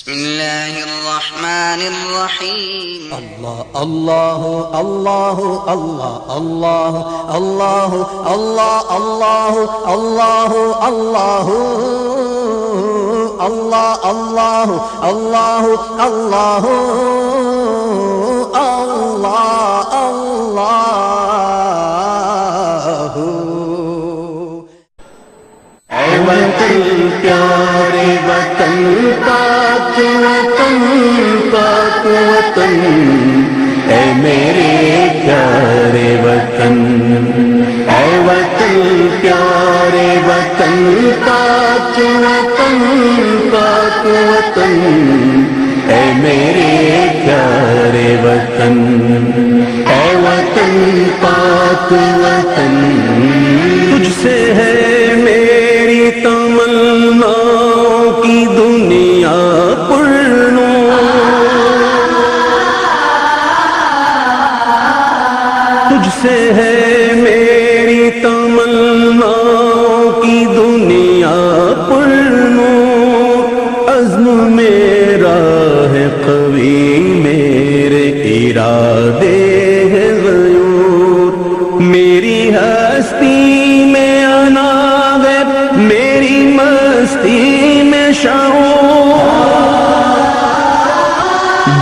بسم الله الرحمن الرحيم الله الله الله الله الله الله الله الله الله الله الله الله الله الله الله اے وطن پیارے وطن پاک وطن پاک وطن اے میرے پیارے وطن اے وطن پیارے وطن پاک وطن پاک وطن اے میرے پیارے وطن اے وطن پاک وطن تجھ سے ہے میری تمناؤں کی دنیا پر تجھ سے ہے میری تمناؤں کی دنیا پر عزم میرا ہے قوی میرے ارادے ہے غیور میری ہستی میں انا ہے میری مستی میں شعور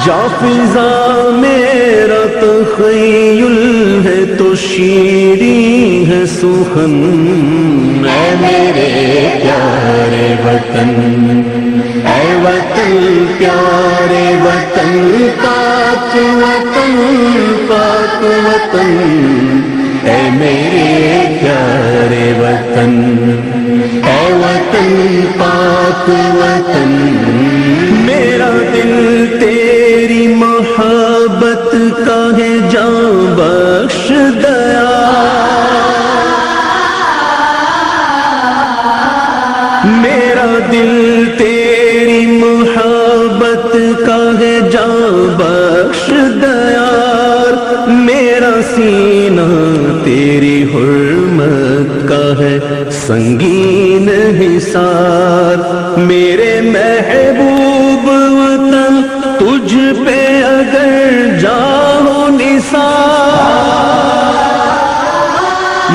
جا فضا میرا تخیل ہے تو شیریں ہے سخن اے میرے پیارے وطن اے وطن پیارے وطن پاک وطن پاک وطن اے میرے پیارے وطن اے وطن پاک وطن میرا دل تیری محبت کا ہے جاں بخش دیا میرا دل تیری محبت کا ہے جاں بخش دیار میرا سینہ تیری حرمت کا ہے سنگین حصار میرے محبوب وطن تجھ پہ اگر جاؤ نثار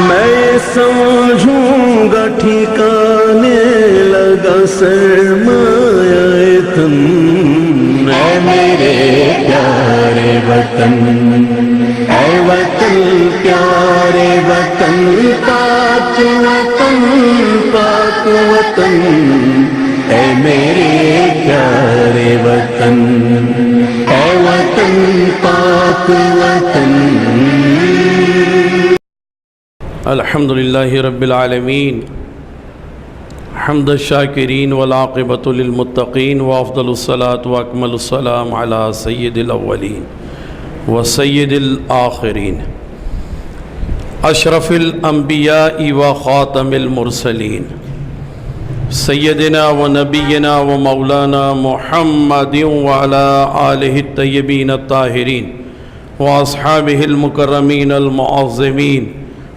میں سمجھوں گا ٹھکانے لگا سرمایہ تن اے میرے پیارے وطن اے وطن پیارے وطن پاک وطن پاک وطن اے میرے پیارے وطن اے وطن پاک وطن الحمد للہ رب العالمین حمد الشاکرین والعاقبۃ للمتقین وافضل الصلاۃ واکمل السلام علی سید الاولین وسید الآخرین اشرف الانبیاء وخاتم المرسلین سیدنا ونبینا ومولانا محمد وعلی آلہ الطیبین الطاہرین واصحابہ المکرمین المعظمین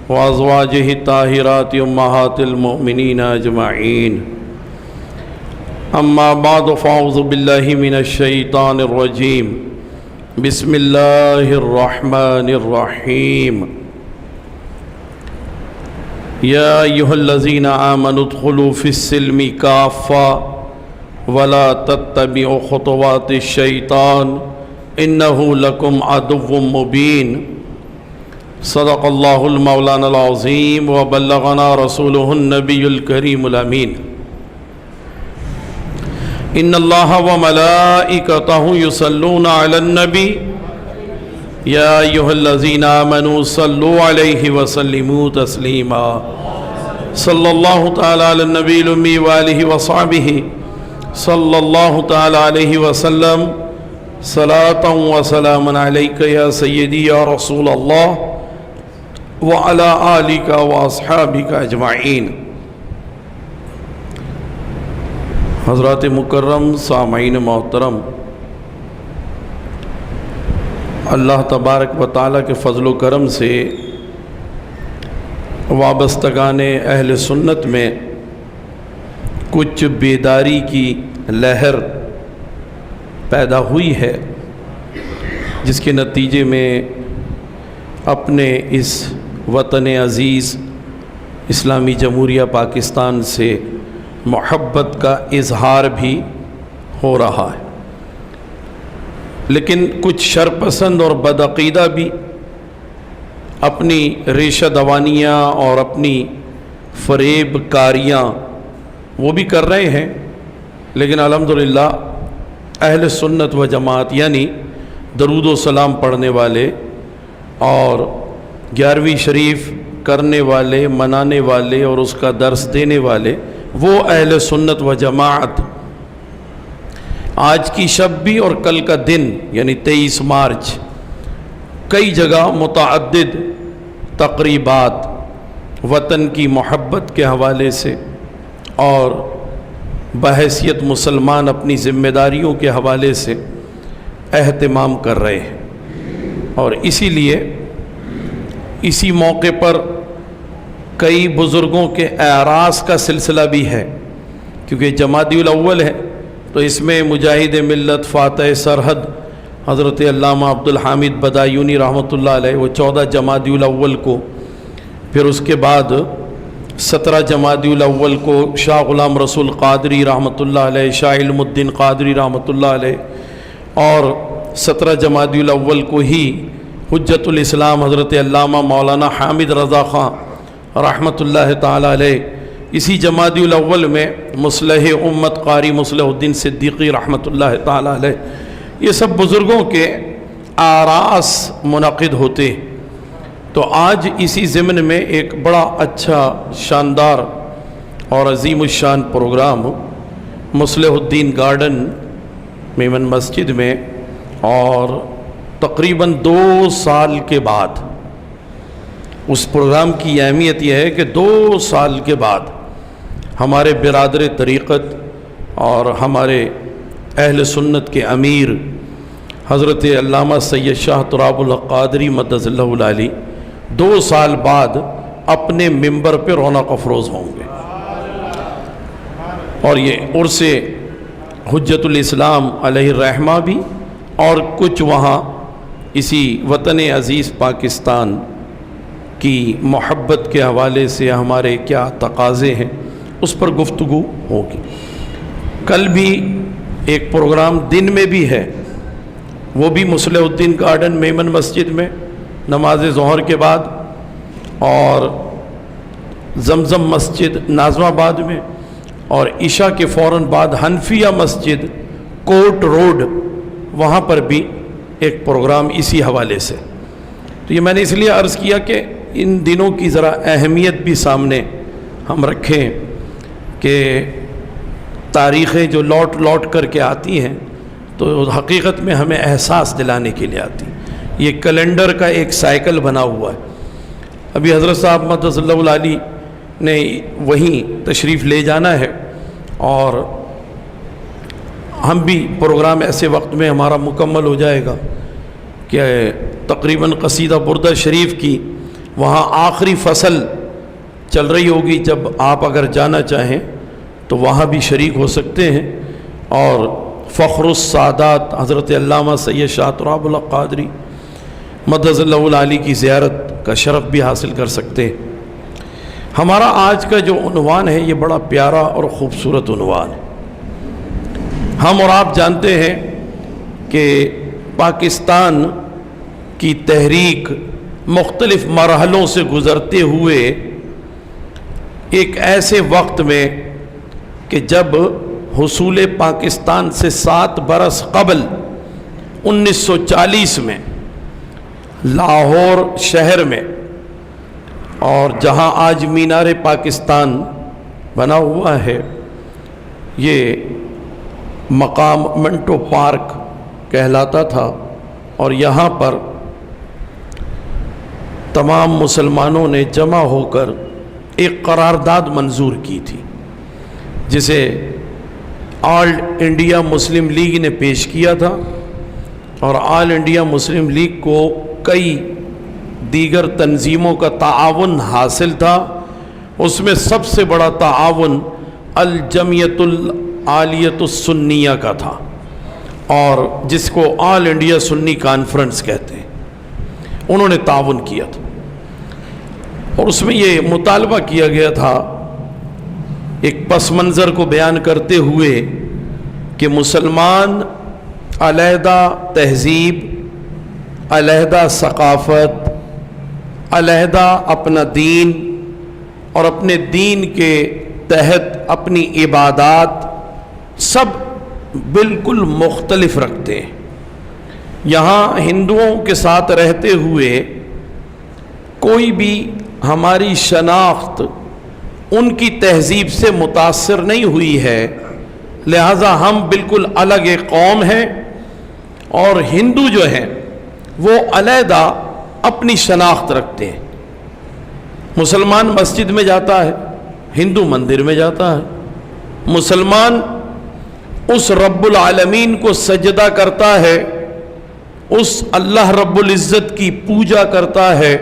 وازواجہ الطاہرات امہات المؤمنین اجمعین اما بعد فاعوذ باللہ من الشیطان الرجیم بسم اللہ الرحمن الرحیم یا ایہا الذین آمنوا ادخلوا فی السلم کافہ ولا تتبعوا خطوات الشیطان انہ لکم عدو مبین صدق اللہ المولانا العظیم وبلغنا رسولہ النبی الکریم الامین ان اللہ وملائکتہ یصلون علی النبی یا ایہا الذین آمنوا صلوا علیہ وسلموا تسلیما صلی اللہ تعالی علی النبی الامی وآلہ وصحبہ صلی اللہ تعالی علیہ وسلم صلاۃ وسلام علیک یا سیدی یا رسول اللہ وعلی آلک واصحابک اجمعین حضرات مکرم سامعین محترم اللہ تبارک و تعالیٰ کے فضل و کرم سے وابستگان اہل سنت میں کچھ بیداری کی لہر پیدا ہوئی ہے، جس کے نتیجے میں اپنے اس وطن عزیز اسلامی جمہوریہ پاکستان سے محبت کا اظہار بھی ہو رہا ہے، لیکن کچھ شرپسند اور بدعقیدہ بھی اپنی ریشہ دوانیاں اور اپنی فریب کاریاں وہ بھی کر رہے ہیں، لیکن الحمدللہ اہل سنت و جماعت یعنی درود و سلام پڑھنے والے اور 11ویں شریف کرنے والے، منانے والے اور اس کا درس دینے والے، وہ اہل سنت و جماعت آج کی شب بھی اور کل کا دن یعنی 23 مارچ کئی جگہ متعدد تقریبات وطن کی محبت کے حوالے سے اور بحیثیت مسلمان اپنی ذمہ داریوں کے حوالے سے اہتمام کر رہے ہیں، اور اسی لیے اسی موقع پر کئی بزرگوں کے اعراس کا سلسلہ بھی ہے، کیونکہ جمادی الاول ہے تو اس میں مجاہد ملت فاتح سرحد حضرت علامہ عبدالحامد بدایونی رحمۃ اللہ علیہ وہ 14 جمادی الاول کو، پھر اس کے بعد 17 جمادی الاول کو شاہ غلام رسول قادری رحمۃ اللہ علیہ، شاہ علم الدین قادری رحمۃ اللہ علیہ، اور 17 جمادی الاول کو ہی حجت الاسلام حضرت علامہ مولانا حامد رضا خان رحمۃ اللہ تعالی علیہ، اسی جمادی الاول میں مصلح امت قاری مصلح الدین صدیقی رحمۃ اللہ تعالی علیہ، یہ سب بزرگوں کے اعراس منعقد ہوتے۔ تو آج اسی ضمن میں ایک بڑا اچھا شاندار اور عظیم الشان پروگرام مصلح الدین گارڈن میمن مسجد میں، اور تقریباً 2 سال کے بعد اس پروگرام کی اہمیت یہ ہے کہ 2 سال کے بعد ہمارے برادر طریقت اور ہمارے اہل سنت کے امیر حضرت علامہ سید شاہ تراب الحق قادری مدث اللہ العالی 2 سال بعد اپنے منبر پہ رونق افروز ہوں گے، اور یہ عرس حجت الاسلام علیہ الرحمہ بھی، اور کچھ وہاں اسی وطن عزیز پاکستان کی محبت کے حوالے سے ہمارے کیا تقاضے ہیں اس پر گفتگو ہوگی۔ کل بھی ایک پروگرام دن میں بھی ہے، وہ بھی مصلح الدین گارڈن میمن مسجد میں نماز ظہر کے بعد، اور زمزم مسجد ناظم آباد میں، اور عشاء کے فوراً بعد حنفیہ مسجد کوٹ روڈ وہاں پر بھی ایک پروگرام اسی حوالے سے۔ تو یہ میں نے اس لیے عرض کیا کہ ان دنوں کی ذرا اہمیت بھی سامنے ہم رکھیں کہ تاریخیں جو لوٹ لوٹ کر کے آتی ہیں تو حقیقت میں ہمیں احساس دلانے کے لیے آتی، یہ کیلنڈر کا ایک سائیکل بنا ہوا ہے۔ ابھی حضرت صاحب مدث اللہ العالی نے وہیں تشریف لے جانا ہے، اور ہم بھی پروگرام ایسے وقت میں ہمارا مکمل ہو جائے گا کہ تقریباً قصیدہ بردہ شریف کی وہاں آخری فصل چل رہی ہوگی، جب آپ اگر جانا چاہیں تو وہاں بھی شریک ہو سکتے ہیں، اور فخر السادات حضرت علامہ سید شاہ تراب الحق قادری مدث اللہ العالی کی زیارت کا شرف بھی حاصل کر سکتے ہیں۔ ہمارا آج کا جو عنوان ہے یہ بڑا پیارا اور خوبصورت عنوان ہے۔ ہم اور آپ جانتے ہیں کہ پاکستان کی تحریک مختلف مرحلوں سے گزرتے ہوئے ایک ایسے وقت میں کہ جب حصول پاکستان سے 7 برس قبل 1940 میں لاہور شہر میں، اور جہاں آج مینار پاکستان بنا ہوا ہے، یہ مقام منٹو پارک کہلاتا تھا، اور یہاں پر تمام مسلمانوں نے جمع ہو کر ایک قرارداد منظور کی تھی، جسے آل انڈیا مسلم لیگ نے پیش کیا تھا، اور آل انڈیا مسلم لیگ کو کئی دیگر تنظیموں کا تعاون حاصل تھا۔ اس میں سب سے بڑا تعاون الجمعیت العالیۃ السنیہ کا تھا، اور جس کو آل انڈیا سنی کانفرنس کہتے ہیں، انہوں نے تعاون کیا تھا، اور اس میں یہ مطالبہ کیا گیا تھا ایک پس منظر کو بیان کرتے ہوئے کہ مسلمان علیحدہ تہذیب، علیحدہ ثقافت، علیحدہ اپنا دین اور اپنے دین کے تحت اپنی عبادات سب بالکل مختلف رکھتے ہیں۔ یہاں ہندوؤں کے ساتھ رہتے ہوئے کوئی بھی ہماری شناخت ان کی تہذیب سے متاثر نہیں ہوئی ہے، لہذا ہم بالکل الگ ایک قوم ہیں، اور ہندو جو ہیں وہ علیحدہ اپنی شناخت رکھتے ہیں۔ مسلمان مسجد میں جاتا ہے، ہندو مندر میں جاتا ہے، مسلمان اس رب العالمین کو سجدہ کرتا ہے، اس اللہ رب العزت کی پوجا کرتا ہے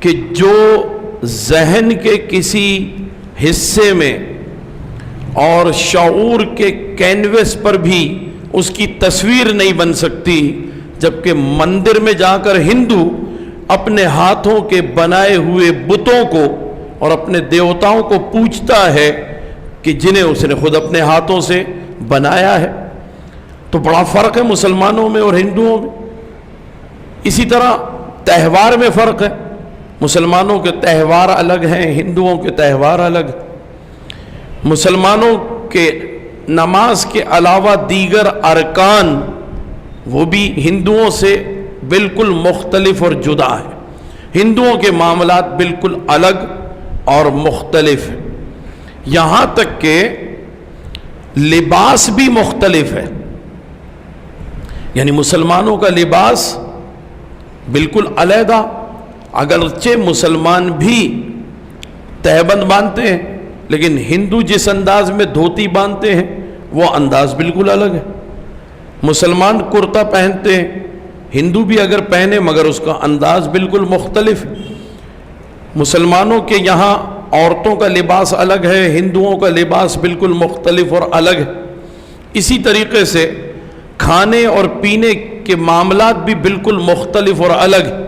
کہ جو ذہن کے کسی حصے میں اور شعور کے کینوس پر بھی اس کی تصویر نہیں بن سکتی، جبکہ مندر میں جا کر ہندو اپنے ہاتھوں کے بنائے ہوئے بتوں کو اور اپنے دیوتاؤں کو پوجتا ہے کہ جنہیں اس نے خود اپنے ہاتھوں سے بنایا ہے۔ تو بڑا فرق ہے مسلمانوں میں اور ہندوؤں میں۔ اسی طرح تہوار میں فرق ہے، مسلمانوں کے تہوار الگ ہیں، ہندوؤں کے تہوار الگ ہیں۔ مسلمانوں کے نماز کے علاوہ دیگر ارکان وہ بھی ہندوؤں سے بالکل مختلف اور جدا ہے۔ ہندوؤں کے معاملات بالکل الگ اور مختلف ہیں، یہاں تک کہ لباس بھی مختلف ہے۔ یعنی مسلمانوں کا لباس بالکل علیحدہ، اگرچہ مسلمان بھی تہبند باندھتے ہیں، لیکن ہندو جس انداز میں دھوتی باندھتے ہیں وہ انداز بالکل الگ ہے۔ مسلمان کرتا پہنتے ہیں، ہندو بھی اگر پہنے مگر اس کا انداز بالکل مختلف ہے۔ مسلمانوں کے یہاں عورتوں کا لباس الگ ہے، ہندوؤں کا لباس بالکل مختلف اور الگ ہے۔ اسی طریقے سے کھانے اور پینے کے معاملات بھی بالکل مختلف اور الگ ہیں۔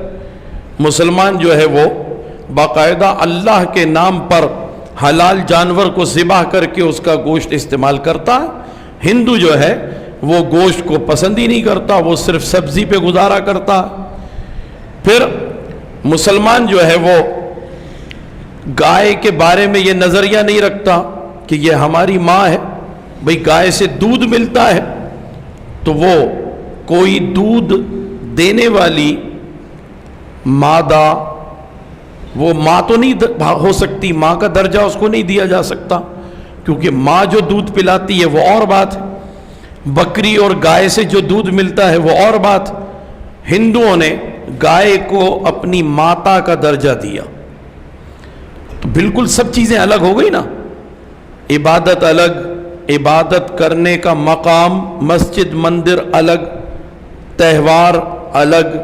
مسلمان جو ہے وہ باقاعدہ اللہ کے نام پر حلال جانور کو ذبح کر کے اس کا گوشت استعمال کرتا ہے، ہندو جو ہے وہ گوشت کو پسند ہی نہیں کرتا، وہ صرف سبزی پہ گزارا کرتا ہے۔ پھر مسلمان جو ہے وہ گائے کے بارے میں یہ نظریہ نہیں رکھتا کہ یہ ہماری ماں ہے، بھئی گائے سے دودھ ملتا ہے تو وہ کوئی دودھ دینے والی مادہ، وہ ماں تو نہیں ہو سکتی، ماں کا درجہ اس کو نہیں دیا جا سکتا، کیونکہ ماں جو دودھ پلاتی ہے وہ اور بات ہے، بکری اور گائے سے جو دودھ ملتا ہے وہ اور بات۔ ہندوؤں نے گائے کو اپنی ماتا کا درجہ دیا، تو بالکل سب چیزیں الگ ہو گئی نا۔ عبادت الگ، عبادت کرنے کا مقام مسجد مندر الگ، تہوار الگ،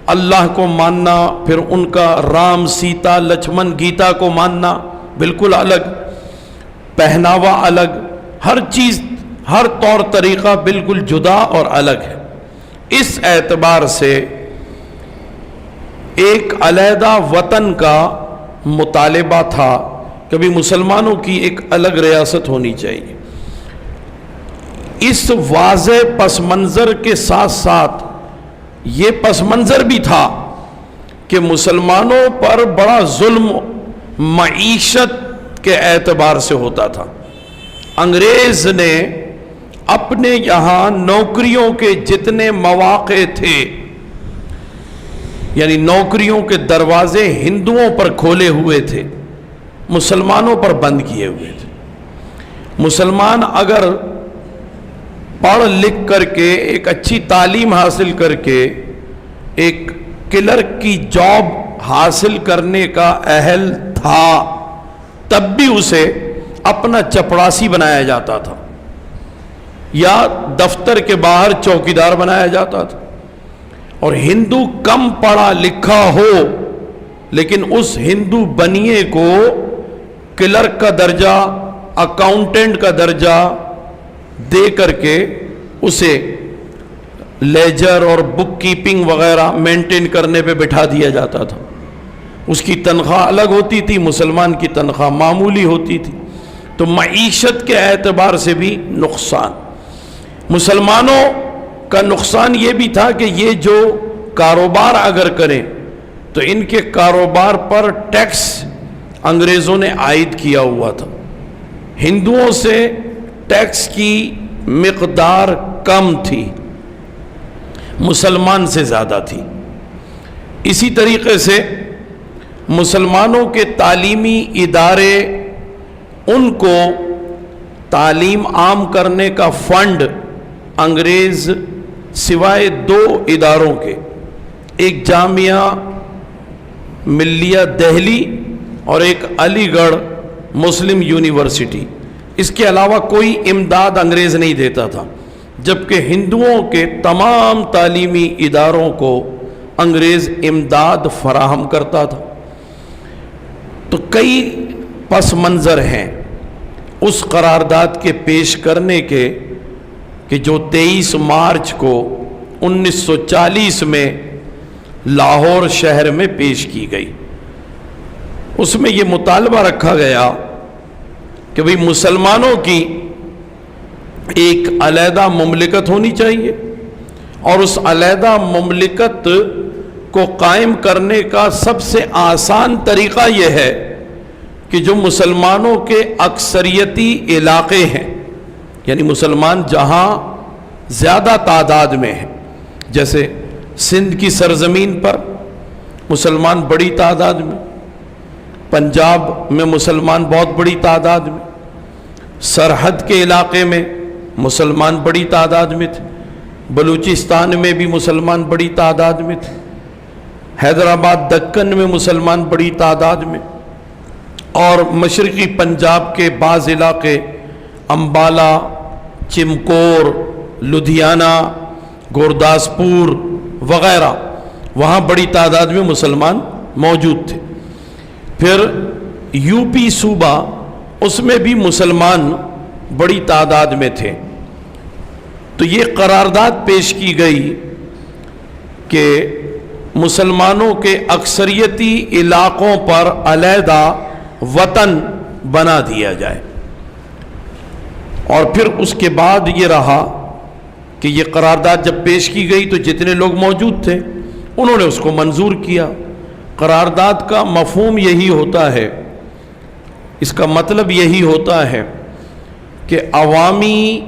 اللہ کو ماننا، پھر ان کا رام سیتا لچمن گیتا کو ماننا بالکل الگ، پہناوا الگ، ہر چیز، ہر طور طریقہ بالکل جدا اور الگ ہے۔ اس اعتبار سے ایک علیحدہ وطن کا مطالبہ تھا، کبھی مسلمانوں کی ایک الگ ریاست ہونی چاہیے۔ اس واضح پس منظر کے ساتھ ساتھ یہ پس منظر بھی تھا کہ مسلمانوں پر بڑا ظلم معیشت کے اعتبار سے ہوتا تھا۔ انگریز نے اپنے یہاں نوکریوں کے جتنے مواقع تھے، یعنی نوکریوں کے دروازے ہندوؤں پر کھولے ہوئے تھے، مسلمانوں پر بند کیے ہوئے تھے۔ مسلمان اگر پڑھ لکھ کر کے ایک اچھی تعلیم حاصل کر کے ایک کلرک کی جاب حاصل کرنے کا اہل تھا، تب بھی اسے اپنا چپڑاسی بنایا جاتا تھا یا دفتر کے باہر چوکیدار بنایا جاتا تھا۔ اور ہندو کم پڑھا لکھا ہو لیکن اس ہندو بنیے کو کلرک کا درجہ، اکاؤنٹنٹ کا درجہ دے کر کے اسے لیجر اور بک کیپنگ وغیرہ مینٹین کرنے پہ بٹھا دیا جاتا تھا. اس کی تنخواہ الگ ہوتی تھی، مسلمان کی تنخواہ معمولی ہوتی تھی. تو معیشت کے اعتبار سے بھی نقصان. مسلمانوں کا نقصان یہ بھی تھا کہ یہ جو کاروبار اگر کریں تو ان کے کاروبار پر ٹیکس انگریزوں نے عائد کیا ہوا تھا. ہندوؤں سے ٹیکس کی مقدار کم تھی، مسلمان سے زیادہ تھی. اسی طریقے سے مسلمانوں کے تعلیمی ادارے، ان کو تعلیم عام کرنے کا فنڈ انگریز سوائے 2 اداروں کے، ایک جامعہ ملیہ دہلی اور ایک علی گڑھ مسلم یونیورسٹی، اس کے علاوہ کوئی امداد انگریز نہیں دیتا تھا، جبکہ ہندوؤں کے تمام تعلیمی اداروں کو انگریز امداد فراہم کرتا تھا. تو کئی پس منظر ہیں اس قرارداد کے پیش کرنے کے کہ جو 23 مارچ کو 1940 میں لاہور شہر میں پیش کی گئی. اس میں یہ مطالبہ رکھا گیا کہ بھئی مسلمانوں کی ایک علیحدہ مملکت ہونی چاہیے، اور اس علیحدہ مملکت کو قائم کرنے کا سب سے آسان طریقہ یہ ہے کہ جو مسلمانوں کے اکثریتی علاقے ہیں، یعنی مسلمان جہاں زیادہ تعداد میں ہیں، جیسے سندھ کی سرزمین پر مسلمان بڑی تعداد میں، پنجاب میں مسلمان بہت بڑی تعداد میں، سرحد کے علاقے میں مسلمان بڑی تعداد میں تھے، بلوچستان میں بھی مسلمان بڑی تعداد میں تھے، حیدرآباد دکن میں مسلمان بڑی تعداد میں، اور مشرقی پنجاب کے بعض علاقے امبالہ، چمکور، لدھیانہ، گورداسپور وغیرہ، وہاں بڑی تعداد میں مسلمان موجود تھے. پھر یو پی صوبہ، اس میں بھی مسلمان بڑی تعداد میں تھے. تو یہ قرارداد پیش کی گئی کہ مسلمانوں کے اکثریتی علاقوں پر علیحدہ وطن بنا دیا جائے. اور پھر اس کے بعد یہ رہا کہ یہ قرارداد جب پیش کی گئی تو جتنے لوگ موجود تھے انہوں نے اس کو منظور کیا. قرارداد کا مفہوم یہی ہوتا ہے، اس کا مطلب یہی ہوتا ہے کہ عوامی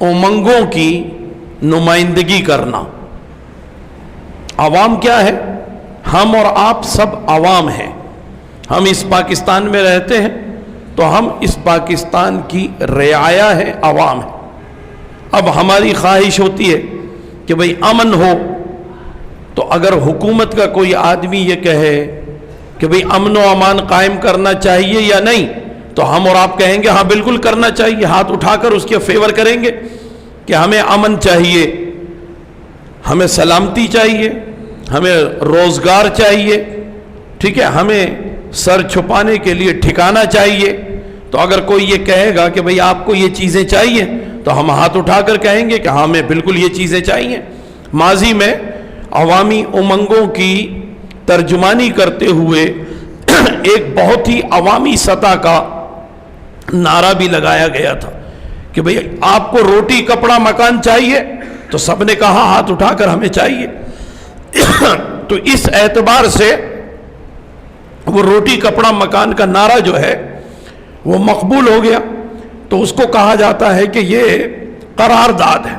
امنگوں کی نمائندگی کرنا. عوام کیا ہے؟ ہم اور آپ سب عوام ہیں. ہم اس پاکستان میں رہتے ہیں تو ہم اس پاکستان کی رعایا ہے، عوام ہے. اب ہماری خواہش ہوتی ہے کہ بھئی امن ہو، تو اگر حکومت کا کوئی آدمی یہ کہے کہ بھئی امن و امان قائم کرنا چاہیے یا نہیں، تو ہم اور آپ کہیں گے ہاں بالکل کرنا چاہیے، ہاتھ اٹھا کر اس کے فیور کریں گے کہ ہمیں امن چاہیے، ہمیں سلامتی چاہیے، ہمیں روزگار چاہیے، ٹھیک ہے، ہمیں سر چھپانے کے لیے ٹھکانہ چاہیے. تو اگر کوئی یہ کہے گا کہ بھئی آپ کو یہ چیزیں چاہیے، تو ہم ہاتھ اٹھا کر کہیں گے کہ ہاں ہمیں بالکل یہ چیزیں چاہیے. ماضی میں عوامی امنگوں کی ترجمانی کرتے ہوئے ایک بہت ہی عوامی سطح کا نعرہ بھی لگایا گیا تھا کہ بھئی آپ کو روٹی کپڑا مکان چاہیے، تو سب نے کہا ہاتھ اٹھا کر ہمیں چاہیے. تو اس اعتبار سے وہ روٹی کپڑا مکان کا نعرہ جو ہے وہ مقبول ہو گیا. تو اس کو کہا جاتا ہے کہ یہ قرارداد ہے.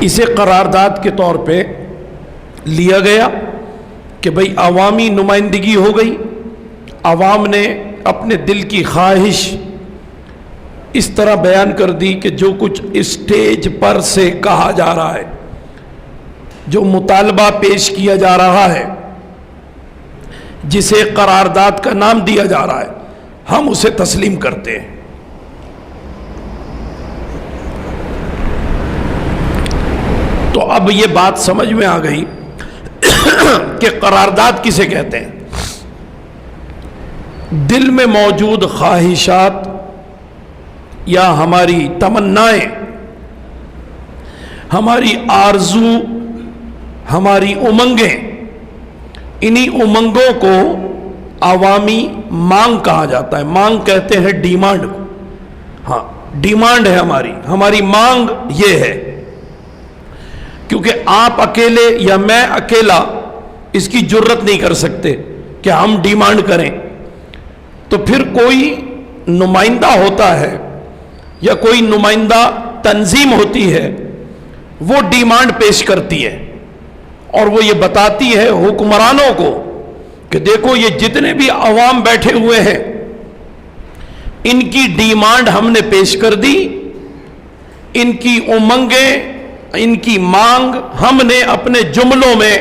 اسے قرارداد کے طور پہ لیا گیا کہ بھئی عوامی نمائندگی ہو گئی. عوام نے اپنے دل کی خواہش اس طرح بیان کر دی کہ جو کچھ اسٹیج پر سے کہا جا رہا ہے، جو مطالبہ پیش کیا جا رہا ہے، جسے قرارداد کا نام دیا جا رہا ہے، ہم اسے تسلیم کرتے ہیں. تو اب یہ بات سمجھ میں آ گئی کہ قرارداد کسے کہتے ہیں. دل میں موجود خواہشات یا ہماری تمنائیں، ہماری آرزو، ہماری امنگیں، انہی امنگوں کو عوامی مانگ کہا جاتا ہے۔ مانگ کہتے ہیں ڈیمانڈ کو۔ ہاں، ڈیمانڈ ہے ہماری مانگ یہ ہے، کیونکہ آپ اکیلے یا میں اکیلا اس کی جرت نہیں کر سکتے کہ ہم ڈیمانڈ کریں۔ تو پھر کوئی نمائندہ ہوتا ہے یا کوئی نمائندہ تنظیم ہوتی ہے، وہ ڈیمانڈ پیش کرتی ہے اور وہ یہ بتاتی ہے حکمرانوں کو کہ دیکھو یہ جتنے بھی عوام بیٹھے ہوئے ہیں، ان کی ڈیمانڈ ہم نے پیش کر دی، ان کی امنگیں، ان کی مانگ ہم نے اپنے جملوں میں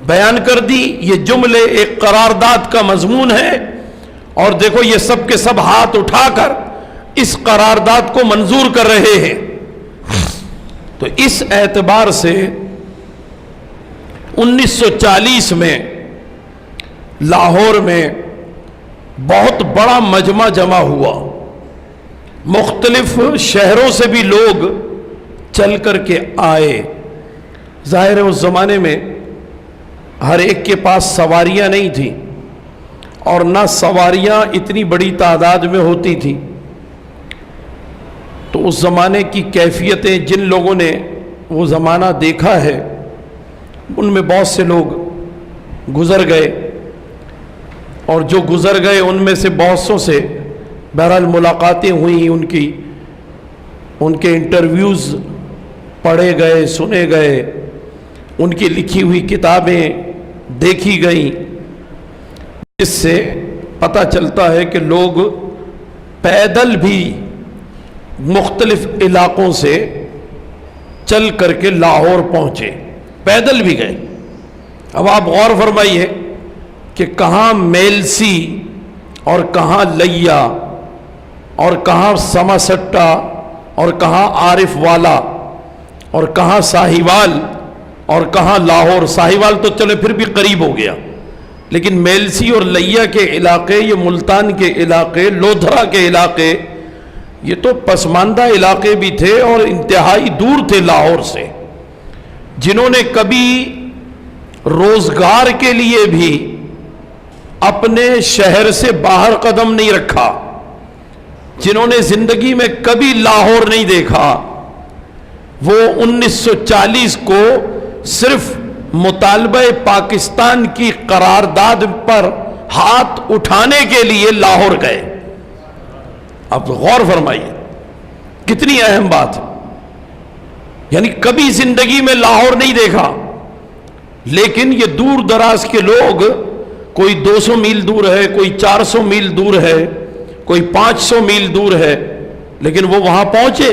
بیان کر دی۔ یہ جملے ایک قرارداد کا مضمون ہے اور دیکھو یہ سب کے سب ہاتھ اٹھا کر اس قرارداد کو منظور کر رہے ہیں۔ تو اس اعتبار سے 1940 میں لاہور میں بہت بڑا مجمع جمع ہوا، مختلف شہروں سے بھی لوگ چل کر کے آئے۔ ظاہر ہے اس زمانے میں ہر ایک کے پاس سواریاں نہیں تھیں اور نہ سواریاں اتنی بڑی تعداد میں ہوتی تھیں، تو اس زمانے کی کیفیتیں جن لوگوں نے وہ زمانہ دیکھا ہے ان میں بہت سے لوگ گزر گئے، اور جو گزر گئے ان میں سے بہت سوں سے بہرحال ملاقاتیں ہوئیں، ان کے انٹرویوز پڑھے گئے، سنے گئے، ان کی لکھی ہوئی کتابیں دیکھی گئیں، اس سے پتہ چلتا ہے کہ لوگ پیدل بھی مختلف علاقوں سے چل کر کے لاہور پہنچے، پیدل بھی گئے۔ اب آپ غور فرمائیے کہ کہاں میلسی اور کہاں لیا اور کہاں سما سٹا اور کہاں عارف والا اور کہاں ساہیوال اور کہاں لاہور۔ ساہیوال تو چلے پھر بھی قریب ہو گیا، لیکن میلسی اور لیا کے علاقے، یہ ملتان کے علاقے، لودھرا کے علاقے، یہ تو پسماندہ علاقے بھی تھے اور انتہائی دور تھے لاہور سے، جنہوں نے کبھی روزگار کے لیے بھی اپنے شہر سے باہر قدم نہیں رکھا، جنہوں نے زندگی میں کبھی لاہور نہیں دیکھا، وہ 1940 کو صرف مطالبہ پاکستان کی قرارداد پر ہاتھ اٹھانے کے لیے لاہور گئے۔ اب غور فرمائیے کتنی اہم بات ہے، یعنی کبھی زندگی میں لاہور نہیں دیکھا، لیکن یہ دور دراز کے لوگ، کوئی 200 میل دور ہے، کوئی 400 میل دور ہے، کوئی 500 میل دور ہے، لیکن وہ وہاں پہنچے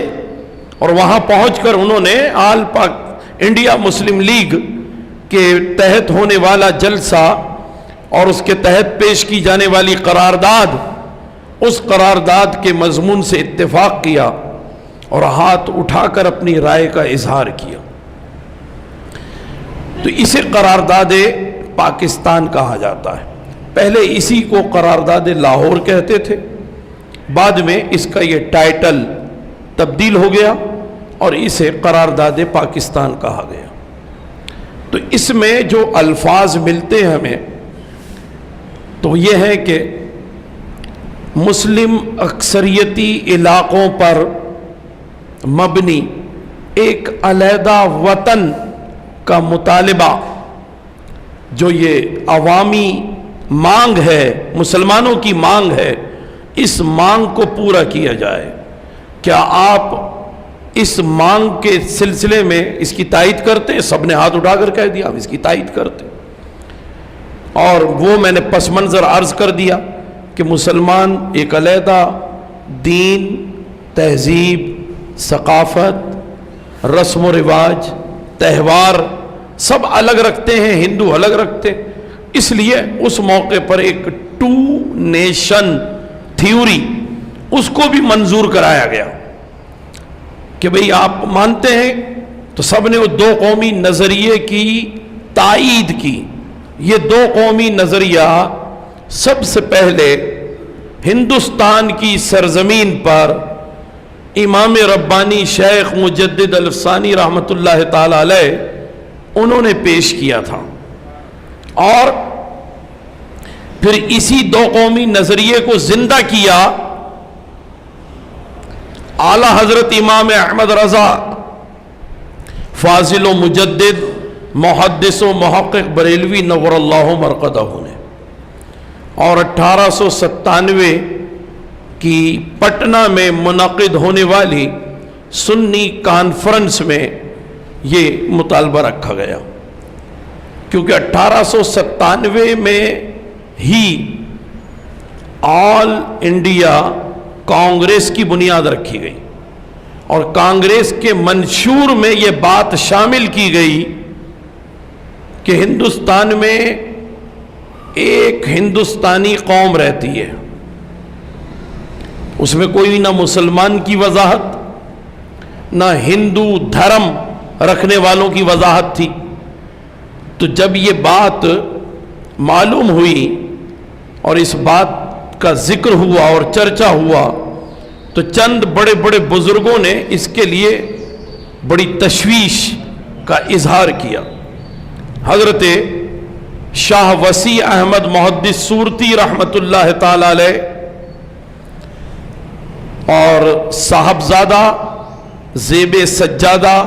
اور وہاں پہنچ کر انہوں نے آل پاک انڈیا مسلم لیگ کے تحت ہونے والا جلسہ اور اس کے تحت پیش کی جانے والی قرارداد، اس قرارداد کے مضمون سے اتفاق کیا اور ہاتھ اٹھا کر اپنی رائے کا اظہار کیا۔ تو اسے قرارداد پاکستان کہا جاتا ہے۔ پہلے اسی کو قرارداد لاہور کہتے تھے، بعد میں اس کا یہ ٹائٹل تبدیل ہو گیا اور اسے قرارداد پاکستان کہا گیا۔ تو اس میں جو الفاظ ملتے ہیں ہمیں تو یہ ہے کہ مسلم اکثریتی علاقوں پر مبنی ایک علیحدہ وطن کا مطالبہ، جو یہ عوامی مانگ ہے، مسلمانوں کی مانگ ہے، اس مانگ کو پورا کیا جائے۔ کیا آپ اس مانگ کے سلسلے میں اس کی تائید کرتے ہیں؟ سب نے ہاتھ اٹھا کر کہہ دیا ہم اس کی تائید کرتے ہیں، اور وہ میں نے پس منظر عرض کر دیا کہ مسلمان ایک علیحدہ دین، تہذیب، ثقافت، رسم و رواج، تہوار سب الگ رکھتے ہیں، ہندو الگ رکھتے ہیں، اس لیے اس موقع پر ایک 2 نیشن تھیوری اس کو بھی منظور کرایا گیا کہ بھئی آپ مانتے ہیں، تو سب نے وہ 2 قومی نظریے کی تائید کی۔ یہ 2 قومی نظریہ سب سے پہلے ہندوستان کی سرزمین پر امام ربانی شیخ مجدد الفسانی رحمۃ اللہ تعالی علیہ انہوں نے پیش کیا تھا، اور پھر اسی دو قومی نظریے کو زندہ کیا اعلی حضرت امام احمد رضا فاضل و مجدد محدث و محقق بریلوی نور اللہ مرقدہ نے، اور 1897 کی پٹنہ میں منعقد ہونے والی سنی کانفرنس میں یہ مطالبہ رکھا گیا، کیونکہ 1897 میں ہی آل انڈیا کانگریس کی بنیاد رکھی گئی، اور کانگریس کے منشور میں یہ بات شامل کی گئی کہ ہندوستان میں ایک ہندوستانی قوم رہتی ہے، اس میں کوئی نہ مسلمان کی وضاحت نہ ہندو دھرم رکھنے والوں کی وضاحت تھی۔ تو جب یہ بات معلوم ہوئی اور اس بات کا ذکر ہوا اور چرچا ہوا تو چند بڑے بڑے بزرگوں نے اس کے لیے بڑی تشویش کا اظہار کیا۔ حضرت شاہ وسیع احمد محدث سورتی رحمۃ اللہ تعالی علیہ اور صاحبزادہ زیب سجادہ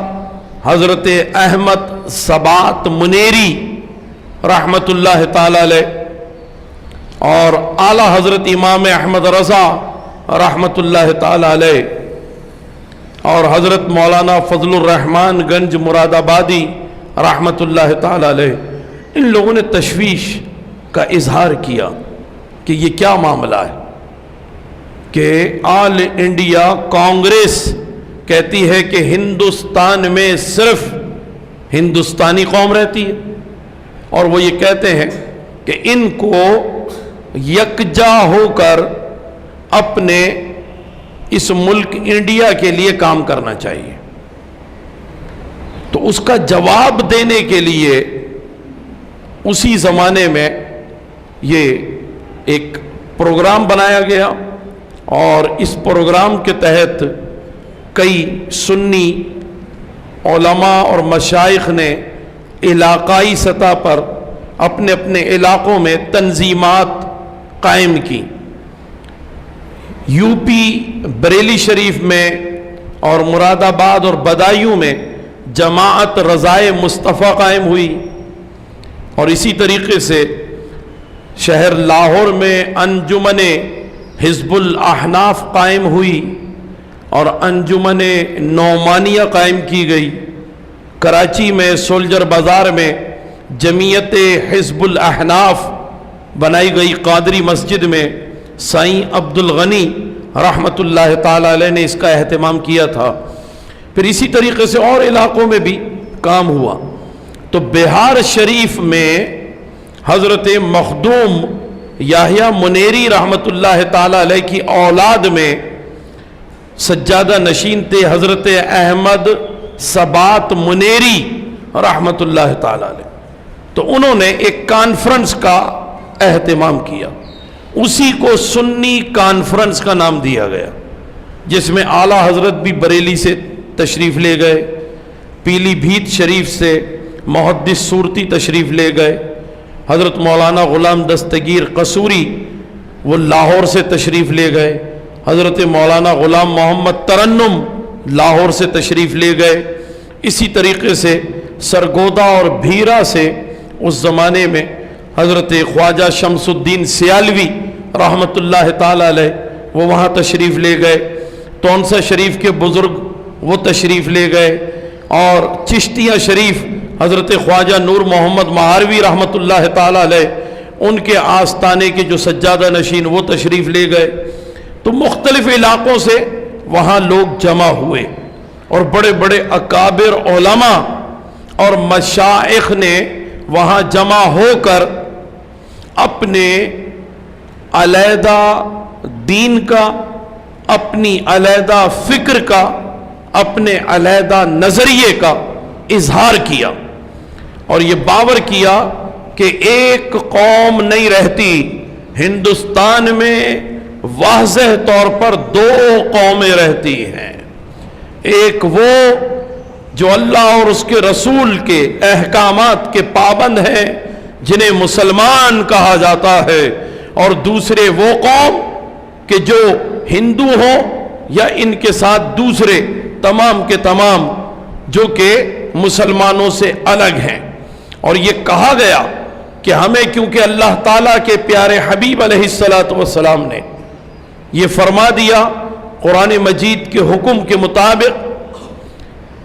حضرت احمد ثبات منیری رحمۃ اللہ تعالی علیہ اور اعلی حضرت امام احمد رضا رحمۃ اللہ تعالی علیہ اور حضرت مولانا فضل الرحمن گنج مراد آبادی رحمۃ اللہ تعالی علیہ، ان لوگوں نے تشویش کا اظہار کیا کہ یہ کیا معاملہ ہے کہ آل انڈیا کانگریس کہتی ہے کہ ہندوستان میں صرف ہندوستانی قوم رہتی ہے، اور وہ یہ کہتے ہیں کہ ان کو یکجا ہو کر اپنے اس ملک انڈیا کے لیے کام کرنا چاہیے۔ تو اس کا جواب دینے کے لیے اسی زمانے میں یہ ایک پروگرام بنایا گیا، اور اس پروگرام کے تحت کئی سنی علماء اور مشائخ نے علاقائی سطح پر اپنے اپنے علاقوں میں تنظیمات قائم کی۔ یو پی بریلی شریف میں اور مراد آباد اور بدایوں میں جماعت رضائے مصطفیٰ قائم ہوئی، اور اسی طریقے سے شہر لاہور میں انجمن حزب الاحناف قائم ہوئی اور انجمن نعمانیہ قائم کی گئی۔ کراچی میں سولجر بازار میں جمعیت حزب الاحناف بنائی گئی، قادری مسجد میں سائیں عبد الغنی رحمۃ اللہ تعالی علیہ نے اس کا اہتمام کیا تھا۔ پھر اسی طریقے سے اور علاقوں میں بھی کام ہوا۔ تو بہار شریف میں حضرت مخدوم یحییٰ منیری رحمۃ اللہ تعالی علیہ کی اولاد میں سجادہ نشین تھے حضرت احمد ثبات منیری رحمۃ اللہ تعالی علیہ، تو انہوں نے ایک کانفرنس کا اہتمام کیا، اسی کو سنی کانفرنس کا نام دیا گیا، جس میں اعلیٰ حضرت بھی بریلی سے تشریف لے گئے، پیلی بھیت شریف سے محدث سورتی تشریف لے گئے، حضرت مولانا غلام دستگیر قصوری وہ لاہور سے تشریف لے گئے، حضرت مولانا غلام محمد ترنم لاہور سے تشریف لے گئے، اسی طریقے سے سرگودا اور بھیرا سے اس زمانے میں حضرت خواجہ شمس الدین سیالوی رحمۃ اللہ تعالی علیہ وہ وہاں تشریف لے گئے، تونسہ شریف کے بزرگ وہ تشریف لے گئے، اور چشتیہ شریف حضرت خواجہ نور محمد مہاروی رحمۃ اللہ تعالی علیہ ان کے آستانے کے جو سجادہ نشین وہ تشریف لے گئے۔ تو مختلف علاقوں سے وہاں لوگ جمع ہوئے، اور بڑے بڑے اکابر علماء اور مشائخ نے وہاں جمع ہو کر اپنے علیحدہ دین کا، اپنی علیحدہ فکر کا، اپنے علیحدہ نظریے کا اظہار کیا، اور یہ باور کیا کہ ایک قوم نہیں رہتی، ہندوستان میں واضح طور پر دو قومیں رہتی ہیں۔ ایک وہ جو اللہ اور اس کے رسول کے احکامات کے پابند ہیں جنہیں مسلمان کہا جاتا ہے، اور دوسرے وہ قوم کہ جو ہندو ہوں یا ان کے ساتھ دوسرے تمام کے تمام جو کہ مسلمانوں سے الگ ہیں۔ اور یہ کہا گیا کہ ہمیں کیونکہ اللہ تعالیٰ کے پیارے حبیب علیہ السلام نے یہ فرما دیا قرآن مجید کے حکم کے مطابق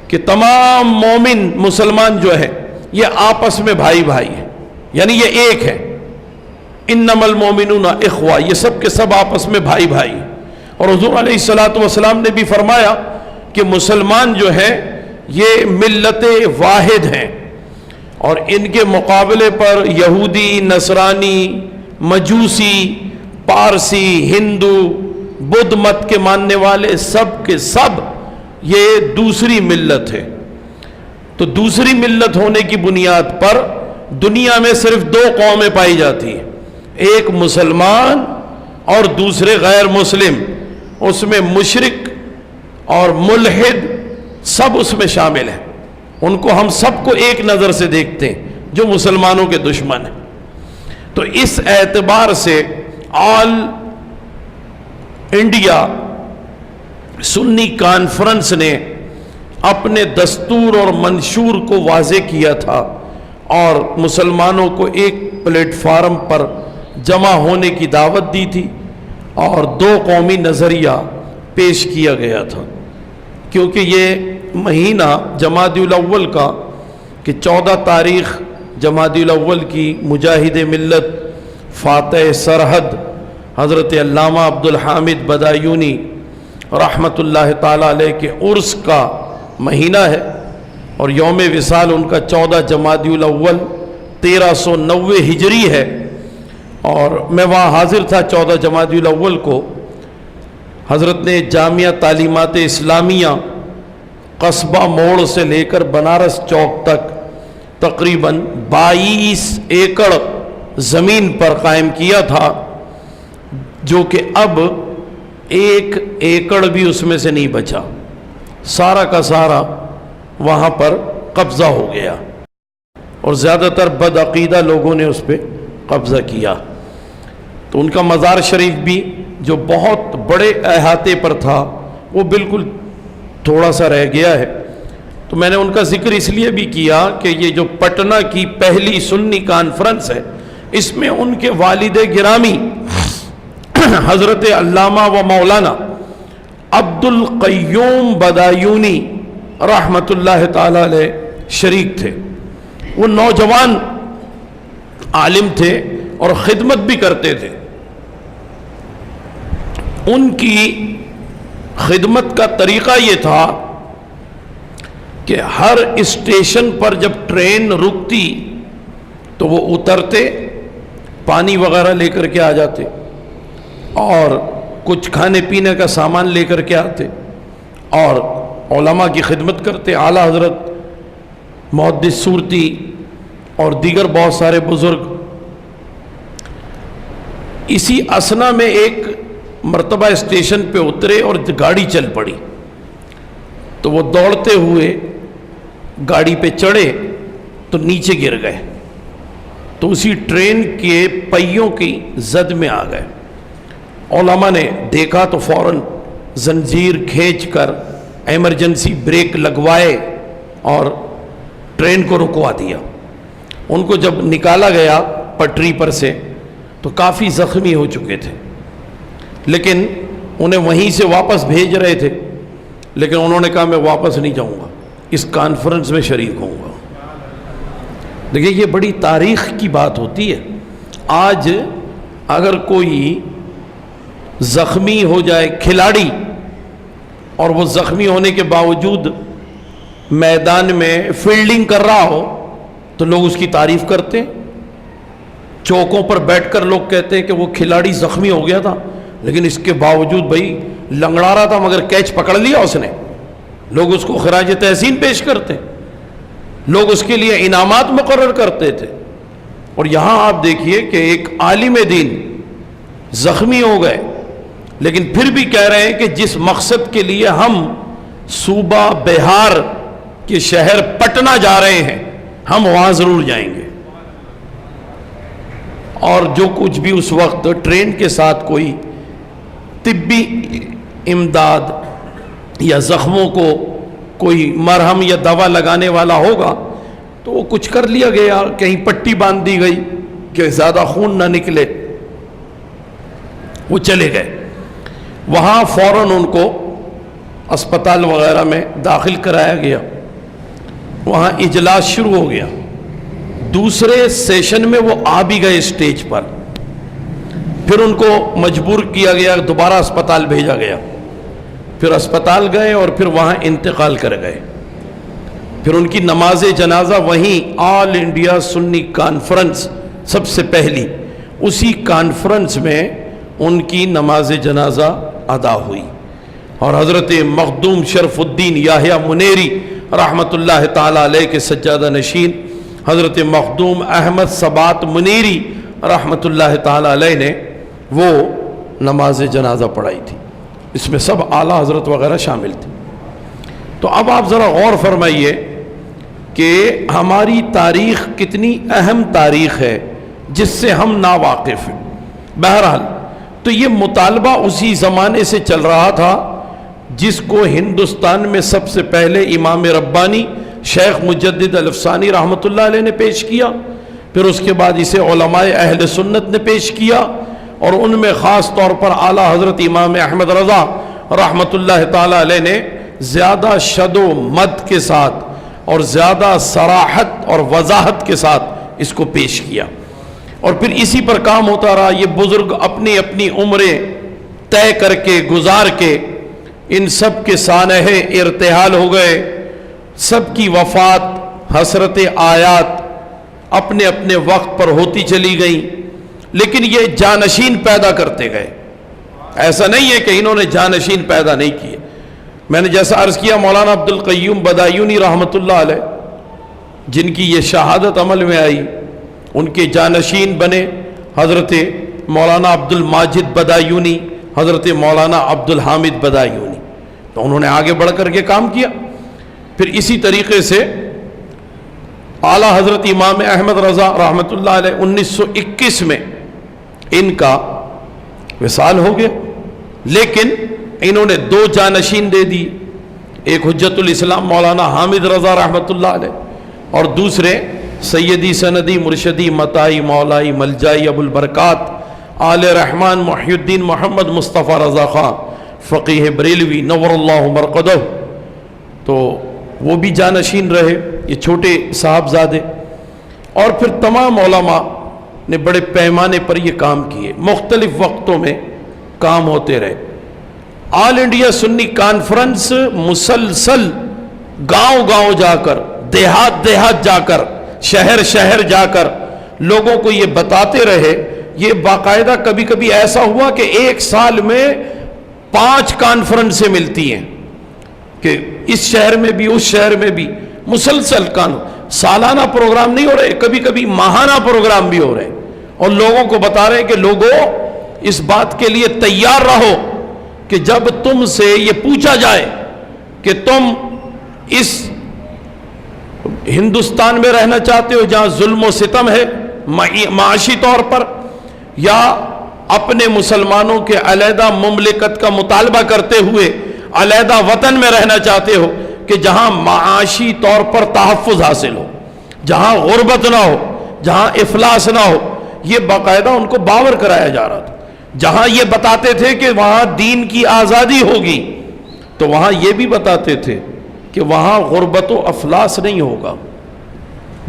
کہ تمام مومن مسلمان جو ہے یہ آپس میں بھائی بھائی ہیں، یعنی یہ ایک ہے، انما المومنون اخوہ، یہ سب کے سب آپس میں بھائی بھائی۔ اور حضور علیہ السلام نے بھی فرمایا کہ مسلمان جو ہے یہ ملت واحد ہیں، اور ان کے مقابلے پر یہودی، نصرانی، مجوسی، پارسی، ہندو، بدھ مت کے ماننے والے سب کے سب یہ دوسری ملت ہے۔ تو دوسری ملت ہونے کی بنیاد پر دنیا میں صرف دو قومیں پائی جاتی ہیں، ایک مسلمان اور دوسرے غیر مسلم، اس میں مشرک اور ملحد سب اس میں شامل ہیں، ان کو ہم سب کو ایک نظر سے دیکھتے ہیں جو مسلمانوں کے دشمن ہیں۔ تو اس اعتبار سے آل انڈیا سنی کانفرنس نے اپنے دستور اور منشور کو واضح کیا تھا اور مسلمانوں کو ایک پلیٹ فارم پر جمع ہونے کی دعوت دی تھی، اور دو قومی نظریہ پیش کیا گیا تھا، کیونکہ یہ مہینہ جمادی الاول کا کہ 14 تاریخ جمادی الاول کی مجاہد ملت فاتح سرحد حضرت علامہ عبدالحامد بدایونی رحمۃ اللہ تعالیٰ علیہ کے عرس کا مہینہ ہے، اور یوم وصال ان کا 14 جمادی الاول 1390 ہجری ہے۔ اور میں وہاں حاضر تھا 14 جمادی الاول کو۔ حضرت نے جامعہ تعلیمات اسلامیہ قصبہ موڑ سے لے کر بنارس چوک تک تقریباً 22 ایکڑ زمین پر قائم کیا تھا، جو کہ اب 1 ایکڑ بھی اس میں سے نہیں بچا، سارا کا سارا وہاں پر قبضہ ہو گیا، اور زیادہ تر بدعقیدہ لوگوں نے اس پہ قبضہ کیا۔ تو ان کا مزار شریف بھی جو بہت بڑے احاطے پر تھا وہ بالکل تھوڑا سا رہ گیا ہے۔ تو میں نے ان کا ذکر اس لیے بھی کیا کہ یہ جو پٹنہ کی پہلی سنی کانفرنس ہے، اس میں ان کے والد گرامی حضرت علامہ و مولانا عبد القیوم بدایونی رحمۃ اللہ تعالی علیہ شریک تھے۔ وہ نوجوان عالم تھے اور خدمت بھی کرتے تھے۔ ان کی خدمت کا طریقہ یہ تھا کہ ہر اسٹیشن پر جب ٹرین رکتی تو وہ اترتے، پانی وغیرہ لے کر کے آ جاتے اور کچھ کھانے پینے کا سامان لے کر کے آتے اور علماء کی خدمت کرتے۔ اعلیٰ حضرت محدث صورتی اور دیگر بہت سارے بزرگ۔ اسی اسنا میں ایک مرتبہ اسٹیشن پہ اترے اور گاڑی چل پڑی، تو وہ دوڑتے ہوئے گاڑی پہ چڑھے تو نیچے گر گئے، تو اسی ٹرین کے پہیوں کی زد میں آ گئے۔ علماء نے دیکھا تو فوراً زنجیر کھینچ کر ایمرجنسی بریک لگوائے اور ٹرین کو رکوا دیا۔ ان کو جب نکالا گیا پٹری پر سے تو کافی زخمی ہو چکے تھے، لیکن انہیں وہیں سے واپس بھیج رہے تھے، لیکن انہوں نے کہا میں واپس نہیں جاؤں گا، اس کانفرنس میں شریک ہوں گا۔ دیکھیں یہ بڑی تاریخ کی بات ہوتی ہے۔ آج اگر کوئی زخمی ہو جائے کھلاڑی اور وہ زخمی ہونے کے باوجود میدان میں فیلڈنگ کر رہا ہو تو لوگ اس کی تعریف کرتے ہیں، چوکوں پر بیٹھ کر لوگ کہتے ہیں کہ وہ کھلاڑی زخمی ہو گیا تھا لیکن اس کے باوجود بھائی لنگڑا رہا تھا مگر کیچ پکڑ لیا اس نے، لوگ اس کو خراج تحسین پیش کرتے ہیں، لوگ اس کے لیے انعامات مقرر کرتے تھے۔ اور یہاں آپ دیکھیے کہ ایک عالم دین زخمی ہو گئے لیکن پھر بھی کہہ رہے ہیں کہ جس مقصد کے لیے ہم صوبہ بہار کے شہر پٹنہ جا رہے ہیں، ہم وہاں ضرور جائیں گے، اور جو کچھ بھی اس وقت ٹرین کے ساتھ کوئی طبی امداد یا زخموں کو کوئی مرہم یا دوا لگانے والا ہوگا تو وہ کچھ کر لیا گیا، کہیں پٹی باندھ دی گئی کہ زیادہ خون نہ نکلے، وہ چلے گئے وہاں، فوراً ان کو اسپتال وغیرہ میں داخل کرایا گیا، وہاں اجلاس شروع ہو گیا، دوسرے سیشن میں وہ آ بھی گئے اسٹیج پر، پھر ان کو مجبور کیا گیا، دوبارہ اسپتال بھیجا گیا، پھر اسپتال گئے اور پھر وہاں انتقال کر گئے، پھر ان کی نماز جنازہ وہیں آل انڈیا سنی کانفرنس سب سے پہلی، اسی کانفرنس میں ان کی نماز جنازہ ادا ہوئی، اور حضرت مخدوم شرف الدین یاحییٰ منیری رحمۃ اللہ تعالیٰ علیہ کے سجادہ نشین حضرت مخدوم احمد ثبات منیری رحمۃ اللہ تعالیٰ علیہ نے وہ نماز جنازہ پڑھائی تھی، اس میں سب اعلیٰ حضرت وغیرہ شامل تھے۔ تو اب آپ ذرا غور فرمائیے کہ ہماری تاریخ کتنی اہم تاریخ ہے جس سے ہم ناواقف ہیں۔ بہرحال تو یہ مطالبہ اسی زمانے سے چل رہا تھا جس کو ہندوستان میں سب سے پہلے امام ربانی شیخ مجدد الافسانی رحمۃ اللہ علیہ نے پیش کیا، پھر اس کے بعد اسے علماء اہل سنت نے پیش کیا، اور ان میں خاص طور پر اعلیٰ حضرت امام احمد رضا رحمۃ اللہ تعالیٰ علیہ نے زیادہ شد و مد کے ساتھ اور زیادہ صراحت اور وضاحت کے ساتھ اس کو پیش کیا، اور پھر اسی پر کام ہوتا رہا۔ یہ بزرگ اپنی اپنی عمریں طے کر کے گزار کے ان سب کے سانحہ ارتحال ہو گئے، سب کی وفات حسرت آیات اپنے اپنے وقت پر ہوتی چلی گئیں، لیکن یہ جانشین پیدا کرتے گئے۔ ایسا نہیں ہے کہ انہوں نے جانشین پیدا نہیں کیے۔ میں نے جیسا عرض کیا مولانا عبد القیوم بدایونی رحمۃ اللہ علیہ جن کی یہ شہادت عمل میں آئی، ان کے جانشین بنے حضرت مولانا عبد الماجد بدایونی، حضرت مولانا عبد الحامد بدایونی، تو انہوں نے آگے بڑھ کر کے کام کیا۔ پھر اسی طریقے سے اعلیٰ حضرت امام احمد رضا رحمۃ اللہ علیہ 1921 میں ان کا وصال ہو گیا، لیکن انہوں نے دو جانشین دے دی، ایک حجت الاسلام مولانا حامد رضا رحمۃ اللہ علیہ، اور دوسرے سیدی سندی مرشدی متائی مولائی ملجائی ابو البرکات آل رحمان محی الدین محمد مصطفیٰ رضا خان فقیہ بریلوی نور اللہ مرقدہ، تو وہ بھی جانشین رہے، یہ چھوٹے صاحبزادے، اور پھر تمام علماء نے بڑے پیمانے پر یہ کام کیے، مختلف وقتوں میں کام ہوتے رہے۔ آل انڈیا سنی کانفرنس مسلسل گاؤں گاؤں جا کر، دیہات دیہات جا کر، شہر شہر جا کر لوگوں کو یہ بتاتے رہے۔ یہ باقاعدہ کبھی کبھی ایسا ہوا کہ ایک سال میں 5 کانفرنسیں ملتی ہیں، کہ اس شہر میں بھی اس شہر میں بھی مسلسل سالانہ پروگرام نہیں ہو رہے، کبھی کبھی ماہانہ پروگرام بھی ہو رہے، اور لوگوں کو بتا رہے کہ لوگوں اس بات کے لیے تیار رہو کہ جب تم سے یہ پوچھا جائے کہ تم اس ہندوستان میں رہنا چاہتے ہو جہاں ظلم و ستم ہے معاشی طور پر، یا اپنے مسلمانوں کے علیحدہ مملکت کا مطالبہ کرتے ہوئے علیحدہ وطن میں رہنا چاہتے ہو کہ جہاں معاشی طور پر تحفظ حاصل ہو، جہاں غربت نہ ہو، جہاں افلاس نہ ہو، یہ باقاعدہ ان کو باور کرایا جا رہا تھا۔ جہاں یہ بتاتے تھے کہ وہاں دین کی آزادی ہوگی، تو وہاں یہ بھی بتاتے تھے کہ وہاں غربت و افلاس نہیں ہوگا۔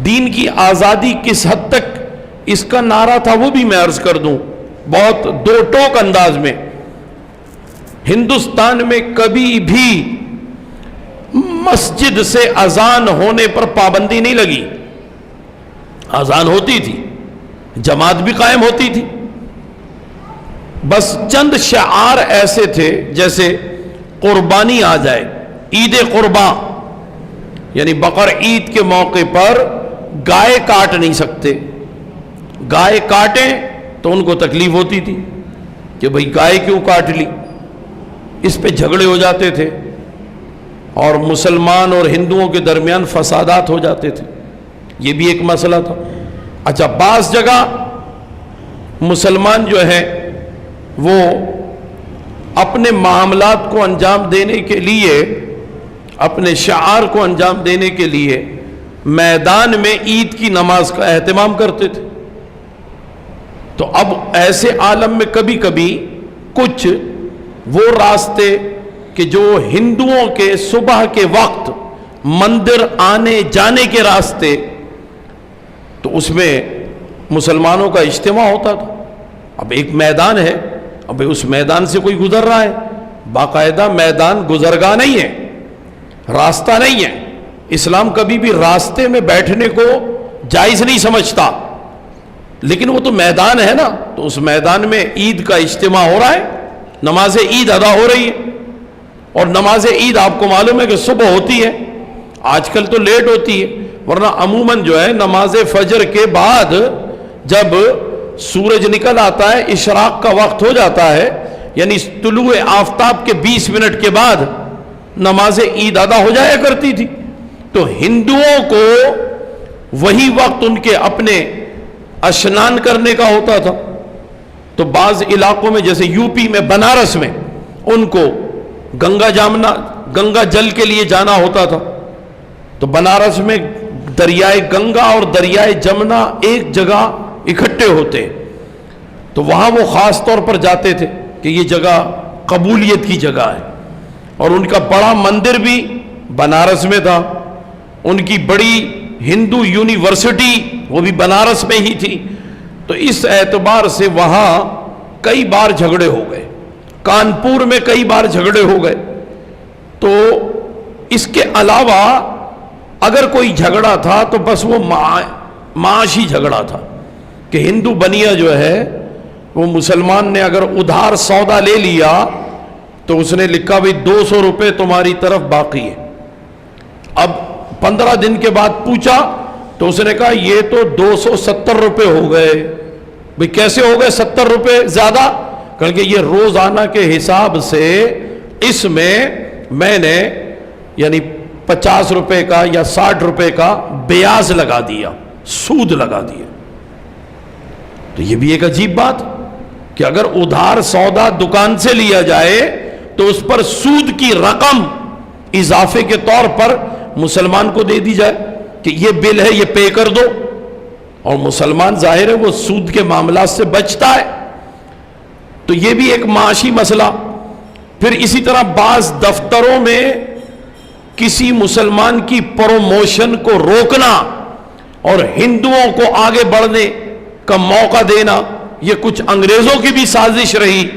دین کی آزادی کس حد تک اس کا نعرہ تھا وہ بھی میں عرض کر دوں بہت دو ٹوک انداز میں۔ ہندوستان میں کبھی بھی مسجد سے اذان ہونے پر پابندی نہیں لگی، اذان ہوتی تھی، جماعت بھی قائم ہوتی تھی، بس چند شعار ایسے تھے جیسے قربانی آ جائے، عید قرباں، یعنی بقر عید کے موقع پر گائے کاٹ نہیں سکتے، گائے کاٹیں تو ان کو تکلیف ہوتی تھی کہ بھئی گائے کیوں کاٹ لی، اس پہ جھگڑے ہو جاتے تھے، اور مسلمان اور ہندوؤں کے درمیان فسادات ہو جاتے تھے، یہ بھی ایک مسئلہ تھا۔ اچھا، بعض جگہ مسلمان جو ہے وہ اپنے معاملات کو انجام دینے کے لیے، اپنے شعار کو انجام دینے کے لیے میدان میں عید کی نماز کا اہتمام کرتے تھے۔ تو اب ایسے عالم میں کبھی کبھی کچھ وہ راستے کہ جو ہندوؤں کے صبح کے وقت مندر آنے جانے کے راستے، تو اس میں مسلمانوں کا اجتماع ہوتا تھا۔ اب ایک میدان ہے، اب اس میدان سے کوئی گزر رہا ہے، باقاعدہ میدان گزرگاہ نہیں ہے، راستہ نہیں ہے۔ اسلام کبھی بھی راستے میں بیٹھنے کو جائز نہیں سمجھتا، لیکن وہ تو میدان ہے نا، تو اس میدان میں عید کا اجتماع ہو رہا ہے، نماز عید ادا ہو رہی ہے۔ اور نماز عید آپ کو معلوم ہے کہ صبح ہوتی ہے، آج کل تو لیٹ ہوتی ہے، ورنہ عموماً جو ہے نماز فجر کے بعد جب سورج نکل آتا ہے، اشراق کا وقت ہو جاتا ہے، یعنی طلوع آفتاب کے 20 منٹ کے بعد نماز عید ادا ہو جایا کرتی تھی۔ تو ہندوؤں کو وہی وقت ان کے اپنے اشنان کرنے کا ہوتا تھا۔ تو بعض علاقوں میں جیسے یو پی میں بنارس میں ان کو گنگا جل کے لیے جانا ہوتا تھا، تو بنارس میں دریائے گنگا اور دریائے جمنا ایک جگہ اکٹھے ہوتے ہیں، تو وہاں وہ خاص طور پر جاتے تھے کہ یہ جگہ قبولیت کی جگہ ہے، اور ان کا بڑا مندر بھی بنارس میں تھا، ان کی بڑی ہندو یونیورسٹی وہ بھی بنارس میں ہی تھی۔ تو اس اعتبار سے وہاں کئی بار جھگڑے ہو گئے، کانپور میں کئی بار جھگڑے ہو گئے۔ تو اس کے علاوہ اگر کوئی جھگڑا تھا تو بس وہ معاشی جھگڑا تھا کہ ہندو بنیا جو ہے وہ مسلمان نے اگر ادھار سودا لے لیا تو اس نے لکھا بھئی 200 روپے تمہاری طرف باقی ہے۔ اب 15 دن کے بعد پوچھا تو اس نے کہا یہ تو 270 روپے ہو گئے۔ بھئی کیسے ہو گئے 70 روپے زیادہ؟ کہ یہ روزانہ کے حساب سے اس میں نے یعنی 50 روپے کا یا 60 روپے کا بیاض لگا دیا، سود لگا دیا۔ تو یہ بھی ایک عجیب بات کہ اگر ادھار سودا دکان سے لیا جائے تو اس پر سود کی رقم اضافے کے طور پر مسلمان کو دے دی جائے کہ یہ بل ہے، یہ پے کر دو، اور مسلمان ظاہر ہے وہ سود کے معاملات سے بچتا ہے۔ تو یہ بھی ایک معاشی مسئلہ۔ پھر اسی طرح بعض دفتروں میں کسی مسلمان کی پروموشن کو روکنا اور ہندوؤں کو آگے بڑھنے کا موقع دینا، یہ کچھ انگریزوں کی بھی سازش رہی،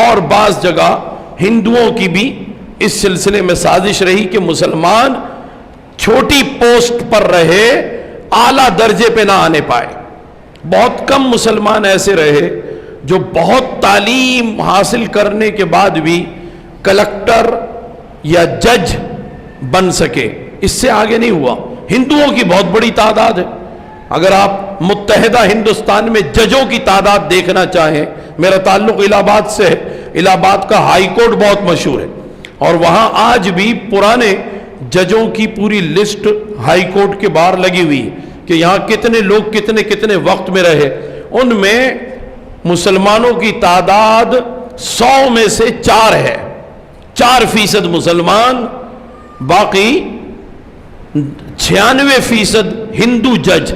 اور بعض جگہ ہندوؤں کی بھی اس سلسلے میں سازش رہی کہ مسلمان چھوٹی پوسٹ پر رہے، اعلیٰ درجے پہ نہ آنے پائے۔ بہت کم مسلمان ایسے رہے جو بہت تعلیم حاصل کرنے کے بعد بھی کلکٹر یا جج بن سکے، اس سے آگے نہیں ہوا۔ ہندوؤں کی بہت بڑی تعداد ہے، اگر آپ متحدہ ہندوستان میں ججوں کی تعداد دیکھنا چاہیں، میرا تعلق الہ آباد سے ہے، الہ آباد کا ہائی کورٹ بہت مشہور ہے، اور وہاں آج بھی پرانے ججوں کی پوری لسٹ ہائی کورٹ کے باہر لگی ہوئی کہ یہاں کتنے لوگ کتنے وقت میں رہے۔ ان میں مسلمانوں کی تعداد 100 میں سے 4 ہے، 4% مسلمان، باقی 96% ہندو جج۔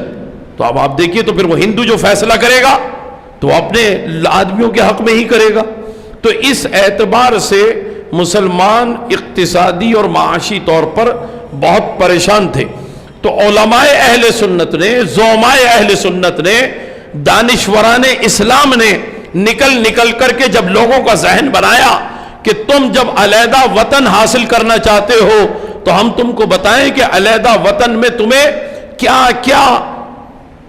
تو اب آپ دیکھیے تو پھر وہ ہندو جو فیصلہ کرے گا تو اپنے آدمیوں کے حق میں ہی کرے گا۔ تو اس اعتبار سے مسلمان اقتصادی اور معاشی طور پر بہت پریشان تھے۔ تو علماء اہل سنت نے، زعماء اہل سنت نے، دانشوران اسلام نے نکل کر کے جب لوگوں کا ذہن بنایا کہ تم جب علیحدہ وطن حاصل کرنا چاہتے ہو تو ہم تم کو بتائیں کہ علیحدہ وطن میں تمہیں کیا کیا،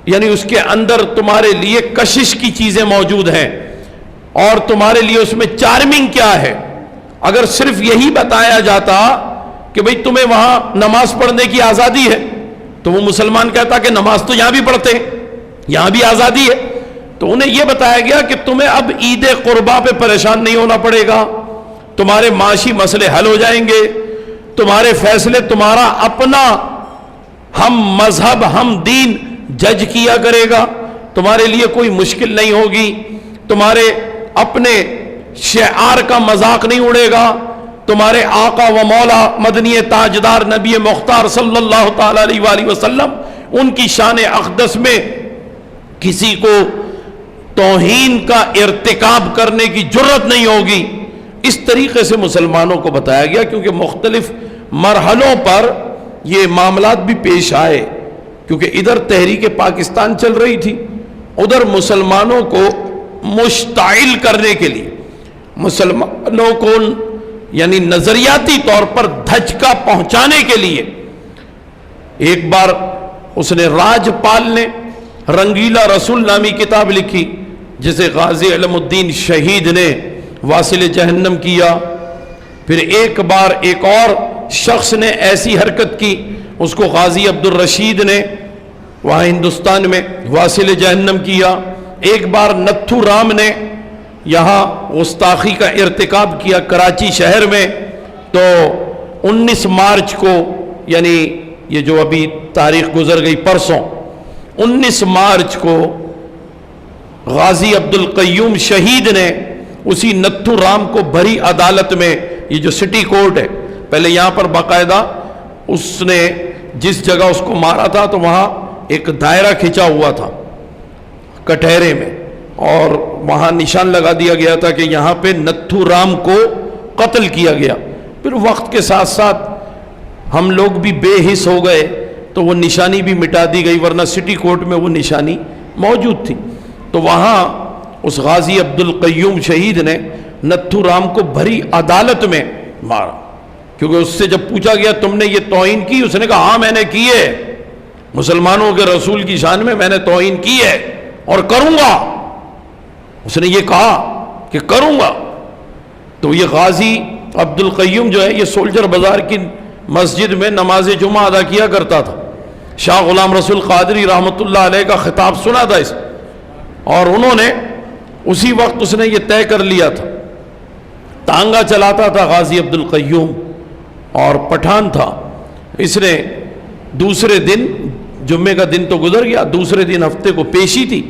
یعنی اس کے اندر تمہارے لیے کشش کی چیزیں موجود ہیں، اور تمہارے لیے اس میں چارمنگ کیا ہے۔ اگر صرف یہی بتایا جاتا کہ بھئی تمہیں وہاں نماز پڑھنے کی آزادی ہے تو وہ مسلمان کہتا کہ نماز تو یہاں بھی پڑھتے ہیں، یہاں بھی آزادی ہے۔ تو انہیں یہ بتایا گیا کہ تمہیں اب عید قربا پہ پریشان نہیں ہونا پڑے گا، تمہارے معاشی مسئلے حل ہو جائیں گے، تمہارے فیصلے تمہارا اپنا ہم مذہب ہم دین جج کیا کرے گا، تمہارے لیے کوئی مشکل نہیں ہوگی، تمہارے اپنے شعار کا مذاق نہیں اڑے گا، تمہارے آقا و مولا مدنی تاجدار نبی مختار صلی اللہ تعالی علیہ وآلہ وسلم ان کی شان اقدس میں کسی کو توہین کا ارتکاب کرنے کی جرت نہیں ہوگی۔ اس طریقے سے مسلمانوں کو بتایا گیا، کیونکہ مختلف مرحلوں پر یہ معاملات بھی پیش آئے، کیونکہ ادھر تحریک پاکستان چل رہی تھی، ادھر مسلمانوں کو مشتعل کرنے کے لیے، مسلمانوں کو یعنی نظریاتی طور پر دھچکا پہنچانے کے لیے ایک بار اس نے راج پال نے رنگیلا رسول نامی کتاب لکھی، جسے غازی علم الدین شہید نے واصل جہنم کیا۔ پھر ایک بار ایک اور شخص نے ایسی حرکت کی، اس کو غازی عبد الرشید نے وہاں ہندوستان میں واصل جہنم کیا۔ ایک بار نتھو رام نے یہاں گستاخی کا ارتکاب کیا کراچی شہر میں۔ تو 19 مارچ کو، یعنی یہ جو ابھی تاریخ گزر گئی پرسوں، 19 مارچ کو غازی عبد القیوم شہید نے اسی نتھو رام کو بھری عدالت میں، یہ جو سٹی کورٹ ہے، پہلے یہاں پر باقاعدہ اس نے جس جگہ اس کو مارا تھا تو وہاں ایک دائرہ کھینچا ہوا تھا کٹہرے میں، اور وہاں نشان لگا دیا گیا تھا کہ یہاں پہ نتھو رام کو قتل کیا گیا۔ پھر وقت کے ساتھ ساتھ ہم لوگ بھی بے حس ہو گئے تو وہ نشانی بھی مٹا دی گئی، ورنہ سٹی کورٹ میں وہ نشانی موجود تھی۔ تو وہاں اس غازی عبد القیوم شہید نے نتھو رام کو بھری عدالت میں مارا، کیونکہ اس سے جب پوچھا گیا تم نے یہ توہین کی، اس نے کہا ہاں میں نے کی ہے، مسلمانوں کے رسول کی شان میں نے توہین کی ہے اور کروں گا۔ اس نے یہ کہا کہ کروں گا۔ تو یہ غازی عبد القیوم جو ہے یہ سولجر بازار کی مسجد میں نماز جمعہ ادا کیا کرتا تھا۔ شاہ غلام رسول قادری رحمۃ اللہ علیہ کا خطاب سنا تھا اس، اور انہوں نے اسی وقت اس نے یہ طے کر لیا تھا۔ تانگا چلاتا تھا غازی عبد القیوم اور پٹھان تھا۔ اس نے دوسرے دن، جمعے کا دن تو گزر گیا، دوسرے دن ہفتے کو پیشی تھی،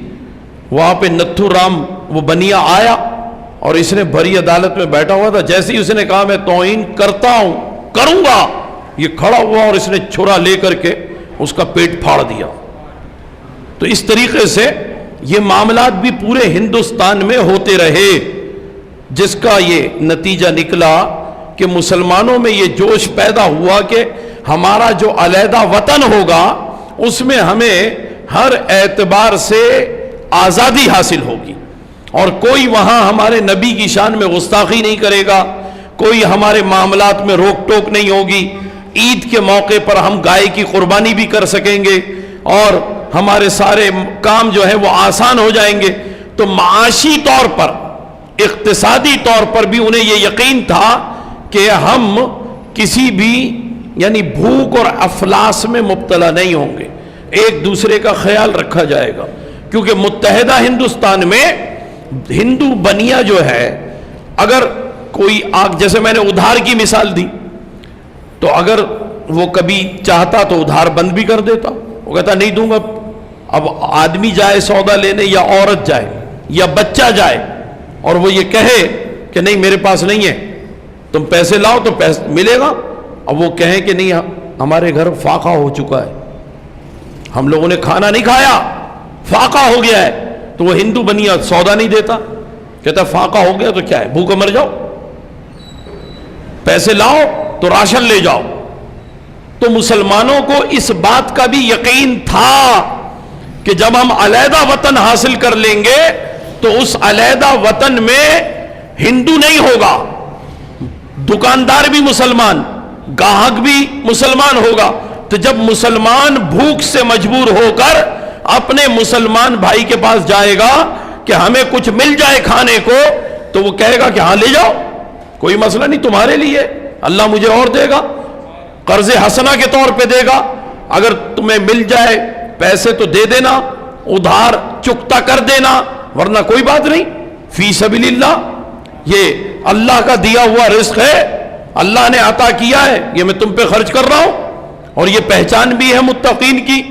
وہاں پہ نتھو رام وہ بنیا آیا اور اس نے بھری عدالت میں بیٹھا ہوا تھا۔ جیسے ہی اس نے کہا میں توہین کرتا ہوں، کروں گا، یہ کھڑا ہوا اور اس نے چھرا لے کر کے اس کا پیٹ پھاڑ دیا۔ تو اس طریقے سے یہ معاملات بھی پورے ہندوستان میں ہوتے رہے، جس کا یہ نتیجہ نکلا کہ مسلمانوں میں یہ جوش پیدا ہوا کہ ہمارا جو علیحدہ وطن ہوگا اس میں ہمیں ہر اعتبار سے آزادی حاصل ہوگی، اور کوئی وہاں ہمارے نبی کی شان میں گستاخی نہیں کرے گا، کوئی ہمارے معاملات میں روک ٹوک نہیں ہوگی، عید کے موقع پر ہم گائے کی قربانی بھی کر سکیں گے اور ہمارے سارے کام جو ہے وہ آسان ہو جائیں گے۔ تو معاشی طور پر، اقتصادی طور پر بھی انہیں یہ یقین تھا کہ ہم کسی بھی یعنی بھوک اور افلاس میں مبتلا نہیں ہوں گے، ایک دوسرے کا خیال رکھا جائے گا، کیونکہ متحدہ ہندوستان میں ہندو بنیا جو ہے، اگر کوئی جیسے میں نے ادھار کی مثال دی، تو اگر وہ کبھی چاہتا تو ادھار بند بھی کر دیتا، وہ کہتا نہیں دوں گا۔ اب آدمی جائے سودا لینے یا عورت جائے یا بچہ جائے اور وہ یہ کہے کہ نہیں میرے پاس نہیں ہے، تم پیسے لاؤ تو پیسے ملے گا، اب وہ کہیں کہ نہیں ہمارے گھر فاقہ ہو چکا ہے، ہم لوگوں نے کھانا نہیں کھایا، فاقہ ہو گیا ہے، تو وہ ہندو بنیا سودا نہیں دیتا، کہتا فاقہ ہو گیا تو کیا ہے، بھوکے مر جاؤ، پیسے لاؤ تو راشن لے جاؤ۔ تو مسلمانوں کو اس بات کا بھی یقین تھا کہ جب ہم علیحدہ وطن حاصل کر لیں گے تو اس علیحدہ وطن میں ہندو نہیں ہوگا، دکاندار بھی مسلمان، گاہک بھی مسلمان ہوگا۔ تو جب مسلمان بھوک سے مجبور ہو کر اپنے مسلمان بھائی کے پاس جائے گا کہ ہمیں کچھ مل جائے کھانے کو، تو وہ کہے گا کہ ہاں لے جاؤ، کوئی مسئلہ نہیں، تمہارے لیے اللہ مجھے اور دے گا، قرض حسنہ کے طور پہ دے گا، اگر تمہیں مل جائے پیسے تو دے دینا، ادھار چکتا کر دینا، ورنہ کوئی بات نہیں، فی سبیل اللہ، یہ اللہ کا دیا ہوا رزق ہے، اللہ نے عطا کیا ہے یہ میں تم پہ خرچ کر رہا ہوں، اور یہ پہچان بھی ہے متقین کی،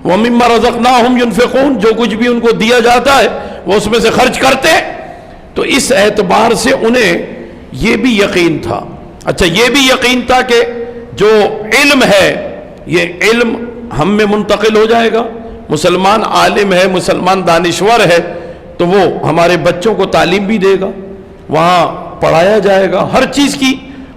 وَمِمَّا رَزَقْنَاهُمْ يُنْفِقُونَ، جو کچھ بھی ان کو دیا جاتا ہے وہ اس میں سے خرچ کرتے ہیں۔ تو اس اعتبار سے انہیں یہ بھی یقین تھا۔ اچھا یہ بھی یقین تھا کہ جو علم ہے یہ علم ہم میں منتقل ہو جائے گا، مسلمان عالم ہے، مسلمان دانشور ہے تو وہ ہمارے بچوں کو تعلیم بھی دے گا، وہاں پڑھایا جائے گا، ہر چیز کی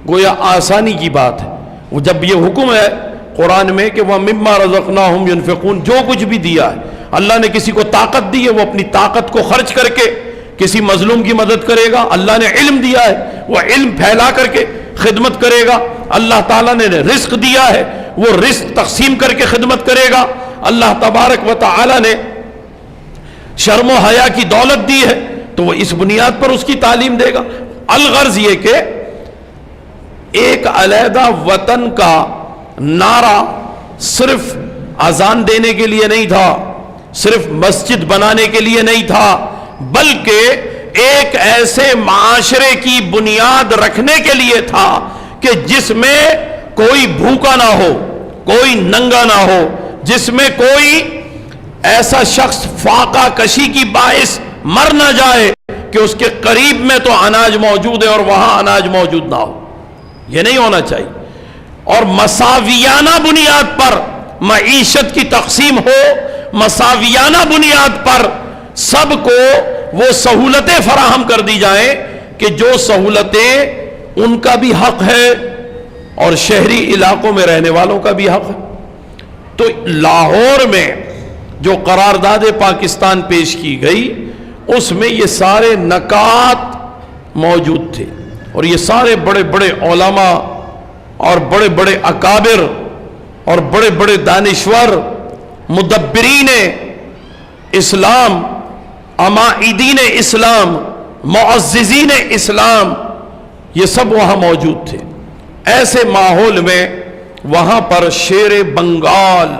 گویا آسانی کی بات ہے۔ وہ جب یہ حکم ہے قرآن میں کہ وَمِمَّا رَزَقْنَاهُمْ يُنْفِقُونَ، جو کچھ بھی دیا ہے اللہ نے کسی کو طاقت دی ہے وہ اپنی طاقت کو خرچ کر کے کسی مظلوم کی مدد کرے گا، اللہ نے علم دیا ہے وہ علم پھیلا کر کے خدمت کرے گا، اللہ تعالیٰ نے رزق دیا ہے وہ رزق تقسیم کر کے خدمت کرے گا، اللہ تبارک و تعالیٰ نے شرم و حیا کی دولت دی ہے تو وہ اس بنیاد پر اس کی تعلیم دے گا۔ الغرض یہ کہ ایک علیحدہ وطن کا نعرہ صرف اذان دینے کے لیے نہیں تھا، صرف مسجد بنانے کے لیے نہیں تھا، بلکہ ایک ایسے معاشرے کی بنیاد رکھنے کے لیے تھا کہ جس میں کوئی بھوکا نہ ہو، کوئی ننگا نہ ہو، جس میں کوئی ایسا شخص فاقہ کشی کی باعث مر نہ جائے کہ اس کے قریب میں تو اناج موجود ہے اور وہاں اناج موجود نہ ہو، یہ نہیں ہونا چاہیے۔ اور مساویانہ بنیاد پر معیشت کی تقسیم ہو، مساویانہ بنیاد پر سب کو وہ سہولتیں فراہم کر دی جائیں کہ جو سہولتیں ان کا بھی حق ہے اور شہری علاقوں میں رہنے والوں کا بھی حق ہے۔ تو لاہور میں جو قرارداد پاکستان پیش کی گئی اس میں یہ سارے نکات موجود تھے، اور یہ سارے بڑے بڑے علماء اور بڑے بڑے اکابر اور بڑے بڑے دانشور، مدبرین اسلام، عمائدین اسلام، معززین اسلام، یہ سب وہاں موجود تھے۔ ایسے ماحول میں وہاں پر شیر بنگال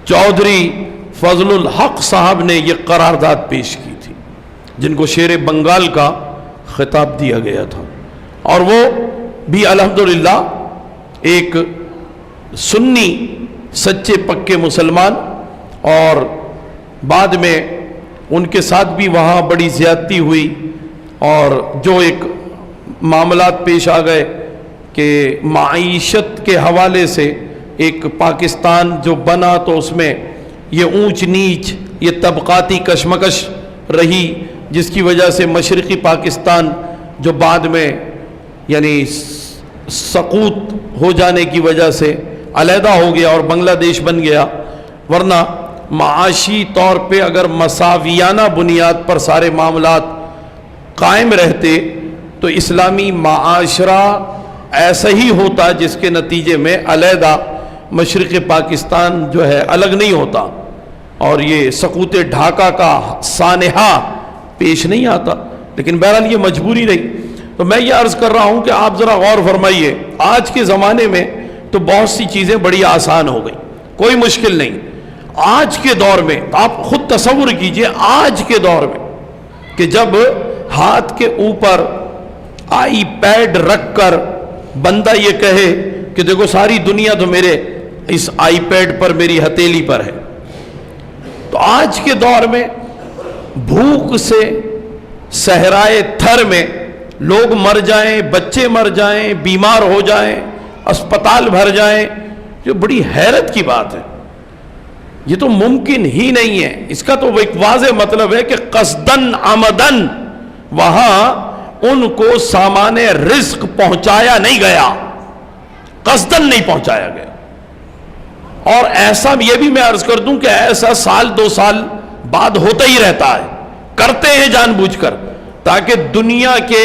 چودھری فضل الحق صاحب نے یہ قرارداد پیش کی تھی، جن کو شیر بنگال کا خطاب دیا گیا تھا، اور وہ بھی الحمدللہ ایک سنی سچے پکے مسلمان، اور بعد میں ان کے ساتھ بھی وہاں بڑی زیادتی ہوئی اور جو ایک معاملات پیش آ گئے کہ معیشت کے حوالے سے ایک پاکستان جو بنا تو اس میں یہ اونچ نیچ، یہ طبقاتی کشمکش رہی، جس کی وجہ سے مشرقی پاکستان جو بعد میں یعنی سقوط ہو جانے کی وجہ سے علیحدہ ہو گیا اور بنگلہ دیش بن گیا، ورنہ معاشی طور پہ اگر مساویانہ بنیاد پر سارے معاملات قائم رہتے تو اسلامی معاشرہ ایسا ہی ہوتا جس کے نتیجے میں علیحدہ مشرق پاکستان جو ہے الگ نہیں ہوتا اور یہ سقوط ڈھاکہ کا سانحہ پیش نہیں آتا، لیکن بہرحال یہ مجبوری رہی۔ تو میں یہ عرض کر رہا ہوں کہ آپ ذرا غور فرمائیے، آج کے زمانے میں تو بہت سی چیزیں بڑی آسان ہو گئی، کوئی مشکل نہیں۔ آج کے دور میں آپ خود تصور کیجئے، آج کے دور میں کہ جب ہاتھ کے اوپر آئی پیڈ رکھ کر بندہ یہ کہے کہ دیکھو ساری دنیا تو میرے اس آئی پیڈ پر، میری ہتھیلی پر ہے، تو آج کے دور میں بھوک سے صحرائے تھر میں لوگ مر جائیں، بچے مر جائیں، بیمار ہو جائیں، اسپتال بھر جائیں، جو بڑی حیرت کی بات ہے، یہ تو ممکن ہی نہیں ہے۔ اس کا تو ایک واضح مطلب ہے کہ قصدن عمدن وہاں ان کو سامان رزق پہنچایا نہیں گیا، قصدن نہیں پہنچایا گیا۔ اور ایسا یہ بھی میں عرض کر دوں کہ ایسا سال دو سال بعد ہوتا ہی رہتا ہے، کرتے ہیں جان بوجھ کر، تاکہ دنیا کے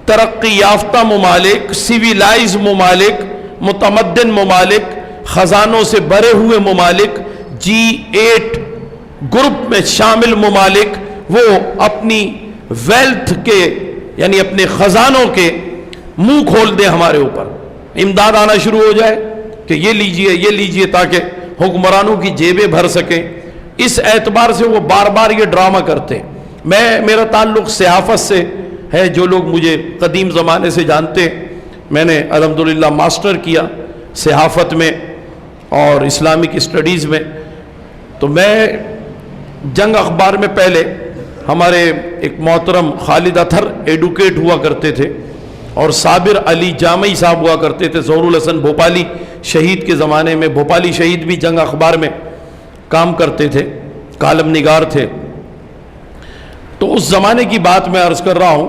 ترقی یافتہ ممالک، سیویلائز ممالک، متمدن ممالک، خزانوں سے بھرے ہوئے ممالک، G8 گروپ میں شامل ممالک، وہ اپنی ویلتھ کے یعنی اپنے خزانوں کے منہ کھول دیں ہمارے اوپر، امداد آنا شروع ہو جائے کہ یہ لیجئے یہ لیجئے، تاکہ حکمرانوں کی جیبیں بھر سکیں۔ اس اعتبار سے وہ بار بار یہ ڈرامہ کرتے ہیں۔ میرا تعلق صحافت سے ہے جو لوگ مجھے قدیم زمانے سے جانتے ہیں، میں نے الحمدللہ ماسٹر کیا صحافت میں اور اسلامک اسٹڈیز میں. تو میں جنگ اخبار میں پہلے ہمارے ایک محترم خالد اطہر ایڈوکیٹ ہوا کرتے تھے اور صابر علی جامعی صاحب ہوا کرتے تھے، ظہور الحسن بھوپالی شہید کے زمانے میں. بھوپالی شہید بھی جنگ اخبار میں کام کرتے تھے، کالم نگار تھے. تو اس زمانے کی بات میں عرض کر رہا ہوں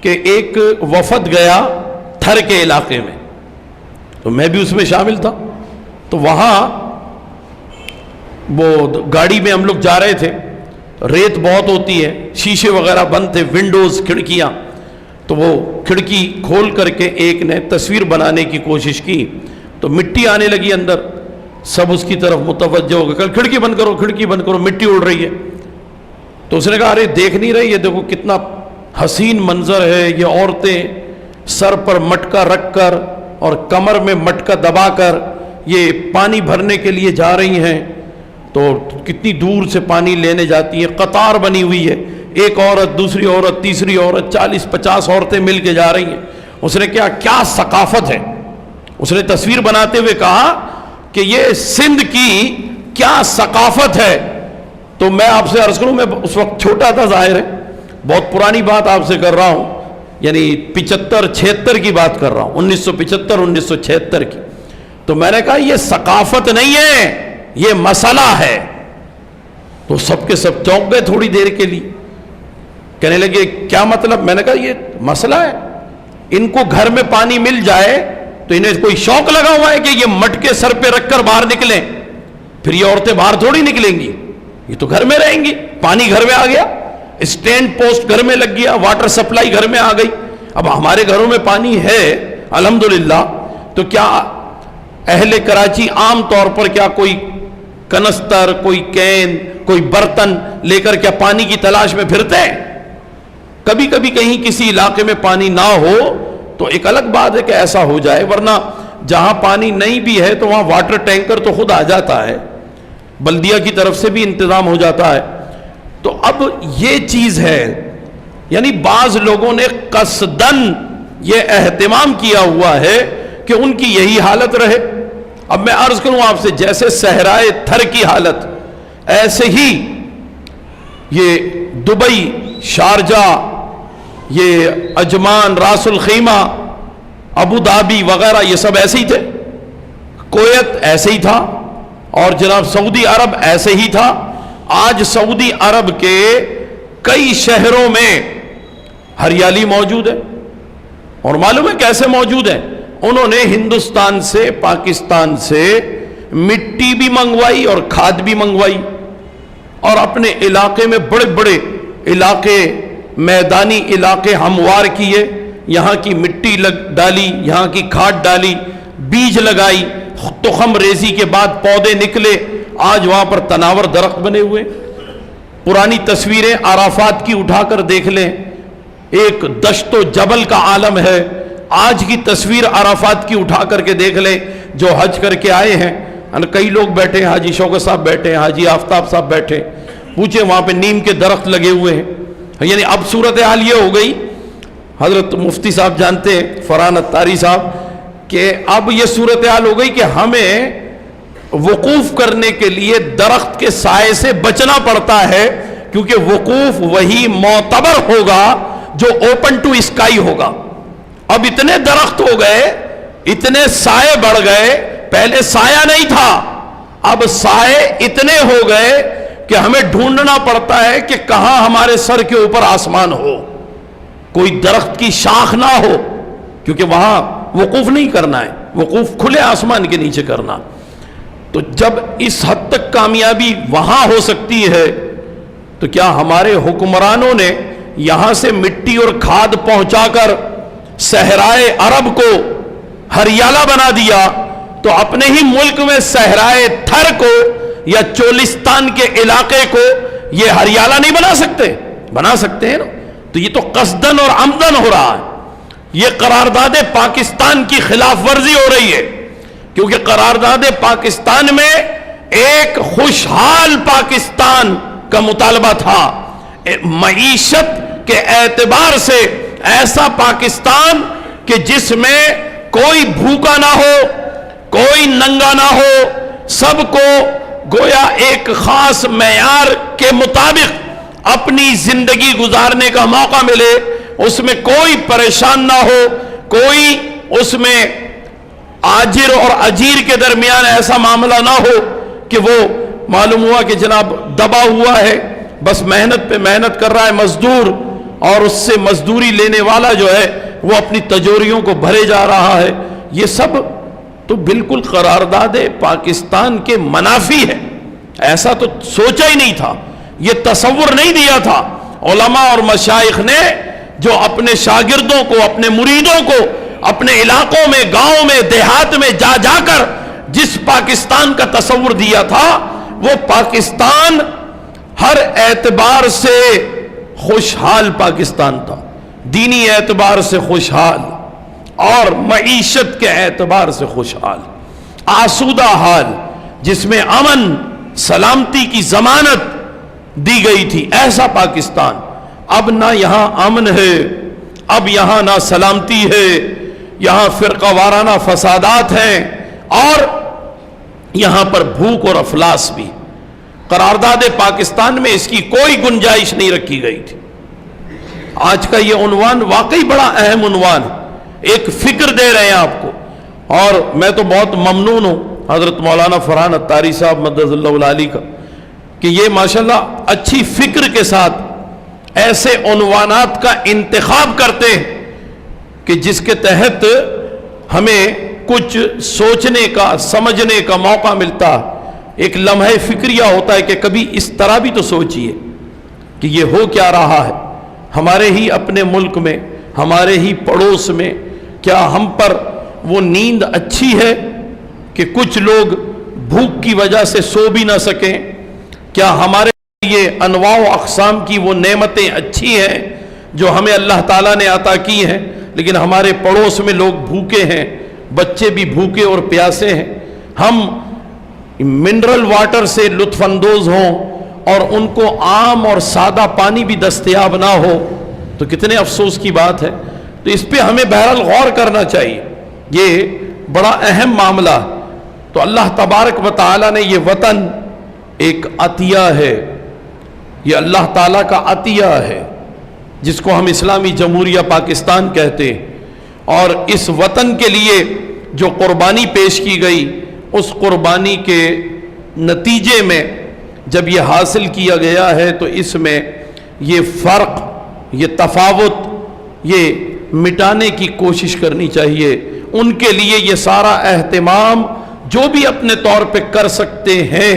کہ ایک وفد گیا تھر کے علاقے میں، تو میں بھی اس میں شامل تھا. تو وہاں وہ گاڑی میں ہم لوگ جا رہے تھے، ریت بہت ہوتی ہے، شیشے وغیرہ بند تھے، ونڈوز کھڑکیاں. تو وہ کھڑکی کھول کر کے ایک نے تصویر بنانے کی کوشش کی تو مٹی آنے لگی اندر، سب اس کی طرف متوجہ ہو گئے، کھڑکی بند کرو، کھڑکی بند کرو، مٹی اڑ رہی ہے. تو اس نے کہا ارے دیکھ نہیں رہی، یہ دیکھو کتنا حسین منظر ہے، یہ عورتیں سر پر مٹکا رکھ کر اور کمر میں مٹکا دبا کر یہ پانی بھرنے کے لیے جا رہی ہیں. تو کتنی دور سے پانی لینے جاتی ہیں، قطار بنی ہوئی ہے، ایک عورت، دوسری عورت، تیسری عورت، 40-50 عورتیں مل کے جا رہی ہیں. اس نے کیا ثقافت ہے. اس نے تصویر بناتے ہوئے کہا کہ یہ سندھ کی کیا ثقافت ہے. تو میں آپ سے عرض کروں، میں اس وقت چھوٹا تھا، ظاہر ہے بہت پرانی بات آپ سے کر رہا ہوں، یعنی 75-76 کی بات کر رہا ہوں، 1975-1976 کی. تو میں نے کہا یہ ثقافت نہیں ہے، یہ مسئلہ ہے. تو سب کے سب چونک گئے تھوڑی دیر کے لیے، کہنے لگے کیا مطلب. میں نے کہا یہ مسئلہ ہے، ان کو گھر میں پانی مل جائے تو انہیں کوئی شوق لگا ہوا ہے کہ یہ مٹکے سر پہ رکھ کر باہر نکلیں. پھر یہ عورتیں باہر تھوڑی نکلیں گی، یہ تو گھر میں رہیں گی. پانی گھر میں آ گیا، اسٹینڈ پوسٹ گھر میں لگ گیا، واٹر سپلائی گھر میں آ گئی. اب ہمارے گھروں میں پانی ہے الحمدللہ. تو کیا اہل کراچی عام طور پر کیا کوئی کنستر، کوئی کین، کوئی برتن لے کر کیا پانی کی تلاش میں پھرتے ہیں؟ کبھی کبھی کہیں کسی علاقے میں پانی نہ ہو تو ایک الگ بات ہے کہ ایسا ہو جائے، ورنہ جہاں پانی نہیں بھی ہے تو وہاں واٹر ٹینکر تو خود آ جاتا ہے، بلدیہ کی طرف سے بھی انتظام ہو جاتا ہے. تو اب یہ چیز ہے، یعنی بعض لوگوں نے قصدن یہ اہتمام کیا ہوا ہے کہ ان کی یہی حالت رہے. اب میں عرض کروں آپ سے، جیسے صحرائے تھر کی حالت، ایسے ہی یہ دبئی، شارجہ، یہ عجمان، راس الخیمہ، ابو دھابی وغیرہ یہ سب ایسے ہی تھے. کویت ایسے ہی تھا، اور جناب سعودی عرب ایسے ہی تھا. آج سعودی عرب کے کئی شہروں میں ہریالی موجود ہے، اور معلوم ہے کیسے موجود ہے؟ انہوں نے ہندوستان سے، پاکستان سے مٹی بھی منگوائی اور کھاد بھی منگوائی، اور اپنے علاقے میں بڑے بڑے علاقے، میدانی علاقے ہموار کیے، یہاں کی مٹی ڈالی، یہاں کی کھاد ڈالی، بیج لگائی، تخم ریزی کے بعد پودے نکلے. آج وہاں پر تناور درخت بنے ہوئے. پرانی تصویریں عرفات کی اٹھا کر دیکھ لیں، ایک دشت و جبل کا عالم ہے. آج کی تصویر عرفات کی اٹھا کر کے دیکھ لیں، جو حج کر کے آئے ہیں، کئی لوگ بیٹھے ہیں، حاجی شوکت صاحب بیٹھے ہیں، حاجی آفتاب صاحب بیٹھے ہیں، پوچھیں وہاں پہ نیم کے درخت لگے ہوئے ہیں. یعنی اب صورتحال یہ ہو گئی، حضرت مفتی صاحب جانتے ہیں، فرحان اتاری صاحب، کہ اب یہ صورتحال ہو گئی کہ ہمیں وقوف کرنے کے لیے درخت کے سائے سے بچنا پڑتا ہے، کیونکہ وقوف وہی معتبر ہوگا جو اوپن ٹو اسکائی ہوگا. اب اتنے درخت ہو گئے، اتنے سائے بڑھ گئے، پہلے سایہ نہیں تھا، اب سائے اتنے ہو گئے کہ ہمیں ڈھونڈنا پڑتا ہے کہ کہاں ہمارے سر کے اوپر آسمان ہو، کوئی درخت کی شاخ نہ ہو، کیونکہ وہاں وقوف نہیں کرنا ہے، وقوف کھلے آسمان کے نیچے کرنا. تو جب اس حد تک کامیابی وہاں ہو سکتی ہے تو کیا ہمارے حکمرانوں نے یہاں سے مٹی اور کھاد پہنچا کر صحرائے عرب کو ہریالہ بنا دیا تو اپنے ہی ملک میں صحرائے تھر کو یا چولستان کے علاقے کو یہ ہریالہ نہیں بنا سکتے؟ بنا سکتے ہیں نا. تو یہ تو قصدن اور عمدن ہو رہا ہے. یہ قرارداد پاکستان کی خلاف ورزی ہو رہی ہے، کیونکہ قرارداد پاکستان میں ایک خوشحال پاکستان کا مطالبہ تھا، معیشت کے اعتبار سے ایسا پاکستان کہ جس میں کوئی بھوکا نہ ہو، کوئی ننگا نہ ہو، سب کو گویا ایک خاص معیار کے مطابق اپنی زندگی گزارنے کا موقع ملے، اس میں کوئی پریشان نہ ہو، کوئی اس میں آجر اور اجیر کے درمیان ایسا معاملہ نہ ہو کہ وہ معلوم ہوا کہ جناب دبا ہوا ہے، بس محنت پہ محنت کر رہا ہے مزدور، اور اس سے مزدوری لینے والا جو ہے وہ اپنی تجوریوں کو بھرے جا رہا ہے۔ یہ سب تو بالکل قرارداد پاکستان کے منافی ہے، ایسا تو سوچا ہی نہیں تھا، یہ تصور نہیں دیا تھا علماء اور مشائخ نے، جو اپنے شاگردوں کو، اپنے مریدوں کو اپنے علاقوں میں، گاؤں میں، دیہات میں جا جا کر جس پاکستان کا تصور دیا تھا، وہ پاکستان ہر اعتبار سے خوشحال پاکستان تھا، دینی اعتبار سے خوشحال اور معیشت کے اعتبار سے خوشحال، آسودہ حال، جس میں امن سلامتی کی ضمانت دی گئی تھی، ایسا پاکستان۔ اب نہ یہاں امن ہے، اب یہاں نہ سلامتی ہے، یہاں فرقہ وارانہ فسادات ہیں، اور یہاں پر بھوک اور افلاس بھی۔ قرارداد پاکستان میں اس کی کوئی گنجائش نہیں رکھی گئی تھی۔ آج کا یہ عنوان واقعی بڑا اہم عنوان ہے، ایک فکر دے رہے ہیں آپ کو، اور میں تو بہت ممنون ہوں حضرت مولانا فرحان اتاری صاحب مدد اللہ العالی کا، کہ یہ ماشاءاللہ اچھی فکر کے ساتھ ایسے عنوانات کا انتخاب کرتے ہیں کہ جس کے تحت ہمیں کچھ سوچنے کا، سمجھنے کا موقع ملتا، ایک لمحہ فکریہ ہوتا ہے کہ کبھی اس طرح بھی تو سوچئے کہ یہ ہو کیا رہا ہے ہمارے ہی اپنے ملک میں، ہمارے ہی پڑوس میں۔ کیا ہم پر وہ نیند اچھی ہے کہ کچھ لوگ بھوک کی وجہ سے سو بھی نہ سکیں؟ کیا ہمارے یہ انواع و اقسام کی وہ نعمتیں اچھی ہیں جو ہمیں اللہ تعالیٰ نے عطا کی ہیں، لیکن ہمارے پڑوس میں لوگ بھوکے ہیں، بچے بھی بھوکے اور پیاسے ہیں؟ ہم منرل واٹر سے لطف اندوز ہوں اور ان کو عام اور سادہ پانی بھی دستیاب نہ ہو تو کتنے افسوس کی بات ہے۔ تو اس پہ ہمیں بہرحال غور کرنا چاہیے، یہ بڑا اہم معاملہ۔ تو اللہ تبارک و تعالیٰ نے یہ وطن ایک عطیہ ہے، یہ اللہ تعالیٰ کا عطیہ ہے جس کو ہم اسلامی جمہوریہ پاکستان کہتے ہیں، اور اس وطن کے لیے جو قربانی پیش کی گئی، اس قربانی کے نتیجے میں جب یہ حاصل کیا گیا ہے تو اس میں یہ فرق، یہ تفاوت، یہ مٹانے کی کوشش کرنی چاہیے۔ ان کے لیے یہ سارا اہتمام جو بھی اپنے طور پہ کر سکتے ہیں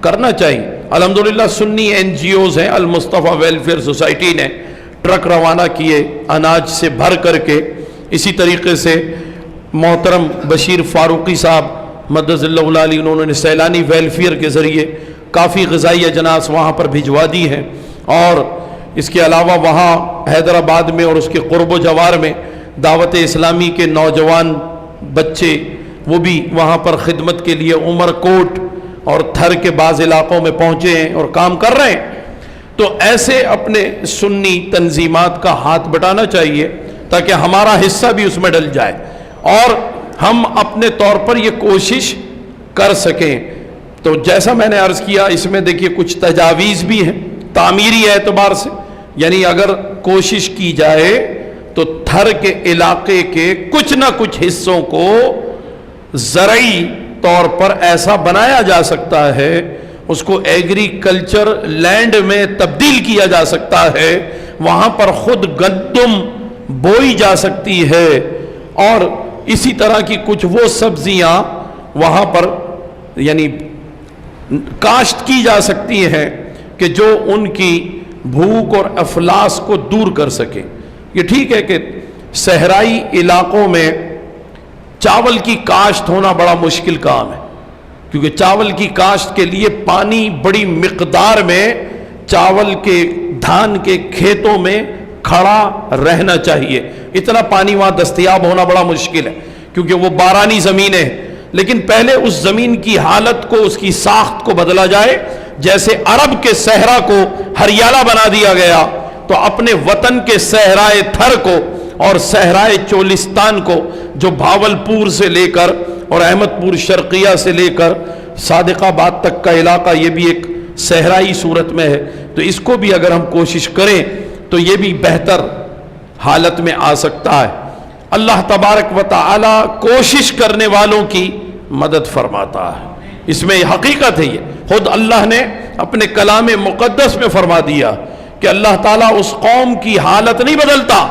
کرنا چاہیے۔ الحمدللہ سنی این جی اوز ہیں، المصطفیٰ ویلفیئر سوسائٹی نے ٹرک روانہ کیے اناج سے بھر کر کے، اسی طریقے سے محترم بشیر فاروقی صاحب مدد اللہ العالی، انہوں نے سیلانی ویلفیئر کے ذریعے کافی غذائی اجناس وہاں پر بھجوا دی ہیں، اور اس کے علاوہ وہاں حیدرآباد میں اور اس کے قرب و جوار میں دعوت اسلامی کے نوجوان بچے وہ بھی وہاں پر خدمت کے لیے عمر کوٹ اور تھر کے بعض علاقوں میں پہنچے ہیں اور کام کر رہے ہیں۔ تو ایسے اپنے سنی تنظیمات کا ہاتھ بٹانا چاہیے تاکہ ہمارا حصہ بھی اس میں ڈل جائے اور ہم اپنے طور پر یہ کوشش کر سکیں۔ تو جیسا میں نے عرض کیا، اس میں دیکھیے کچھ تجاویز بھی ہیں تعمیری اعتبار سے، یعنی اگر کوشش کی جائے تو تھر کے علاقے کے کچھ نہ کچھ حصوں کو زرعی طور پر ایسا بنایا جا سکتا ہے، اس کو ایگریکلچر لینڈ میں تبدیل کیا جا سکتا ہے، وہاں پر خود گندم بوئی جا سکتی ہے، اور اسی طرح کی کچھ وہ سبزیاں وہاں پر یعنی کاشت کی جا سکتی ہیں کہ جو ان کی بھوک اور افلاس کو دور کر سکے۔ یہ ٹھیک ہے کہ صحرائی علاقوں میں چاول کی کاشت ہونا بڑا مشکل کام ہے، کیونکہ چاول کی کاشت کے لیے پانی بڑی مقدار میں چاول کے دھان کے کھیتوں میں کھڑا رہنا چاہیے، اتنا پانی وہاں دستیاب ہونا بڑا مشکل ہے کیونکہ وہ بارانی زمینیں ہیں۔ لیکن پہلے اس زمین کی حالت کو، اس کی ساخت کو بدلا جائے، جیسے عرب کے صحرا کو ہریالہ بنا دیا گیا، تو اپنے وطن کے صحرائے تھر کو اور صحرائے چولستان کو، جو بھاولپور سے لے کر اور احمد پور شرقیہ سے لے کر صادق آباد تک کا علاقہ، یہ بھی ایک صحرائی صورت میں ہے، تو اس کو بھی اگر ہم کوشش کریں تو یہ بھی بہتر حالت میں آ سکتا ہے۔ اللہ تبارک و تعالی کوشش کرنے والوں کی مدد فرماتا ہے، اس میں حقیقت ہے۔ یہ خود اللہ نے اپنے کلام مقدس میں فرما دیا کہ اللہ تعالیٰ اس قوم کی حالت نہیں بدلتا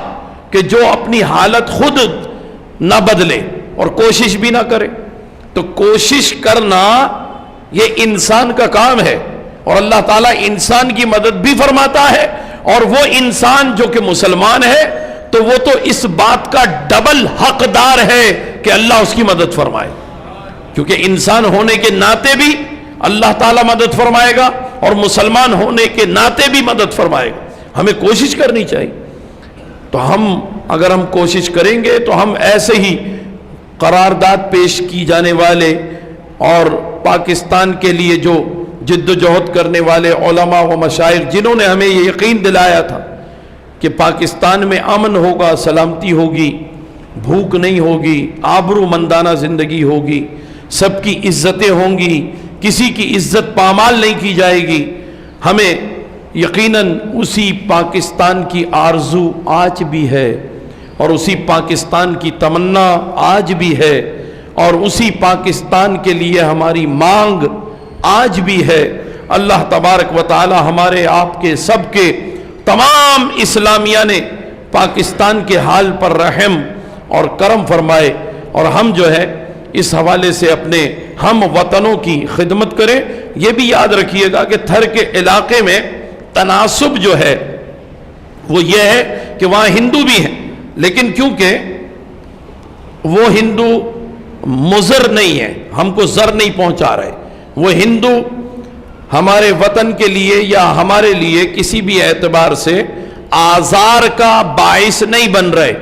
کہ جو اپنی حالت خود نہ بدلے اور کوشش بھی نہ کرے۔ تو کوشش کرنا یہ انسان کا کام ہے، اور اللہ تعالیٰ انسان کی مدد بھی فرماتا ہے، اور وہ انسان جو کہ مسلمان ہے تو وہ تو اس بات کا ڈبل حقدار ہے کہ اللہ اس کی مدد فرمائے، کیونکہ انسان ہونے کے ناطے بھی اللہ تعالیٰ مدد فرمائے گا اور مسلمان ہونے کے ناطے بھی مدد فرمائے گا۔ ہمیں کوشش کرنی چاہیے۔ تو اگر ہم کوشش کریں گے تو ہم ایسے ہی قرارداد پیش کی جانے والے اور پاکستان کے لیے جو جد و جہد کرنے والے علماء و مشائخ جنہوں نے ہمیں یہ یقین دلایا تھا کہ پاکستان میں امن ہوگا، سلامتی ہوگی، بھوک نہیں ہوگی، آبرو مندانہ زندگی ہوگی، سب کی عزتیں ہوں گی، کسی کی عزت پامال نہیں کی جائے گی، ہمیں یقیناً اسی پاکستان کی آرزو آج بھی ہے، اور اسی پاکستان کی تمنا آج بھی ہے، اور اسی پاکستان کے لیے ہماری مانگ آج بھی ہے۔ اللہ تبارک و تعالی ہمارے آپ کے سب کے تمام اسلامیہ نے پاکستان کے حال پر رحم اور کرم فرمائے، اور ہم جو ہے اس حوالے سے اپنے ہم وطنوں کی خدمت کریں۔ یہ بھی یاد رکھیے گا کہ تھر کے علاقے میں تناسب جو ہے وہ یہ ہے کہ وہاں ہندو بھی ہیں، لیکن کیونکہ وہ ہندو مضر نہیں ہے، ہم کو زر نہیں پہنچا رہے، وہ ہندو ہمارے وطن کے لیے یا ہمارے لیے کسی بھی اعتبار سے آزار کا باعث نہیں بن رہے،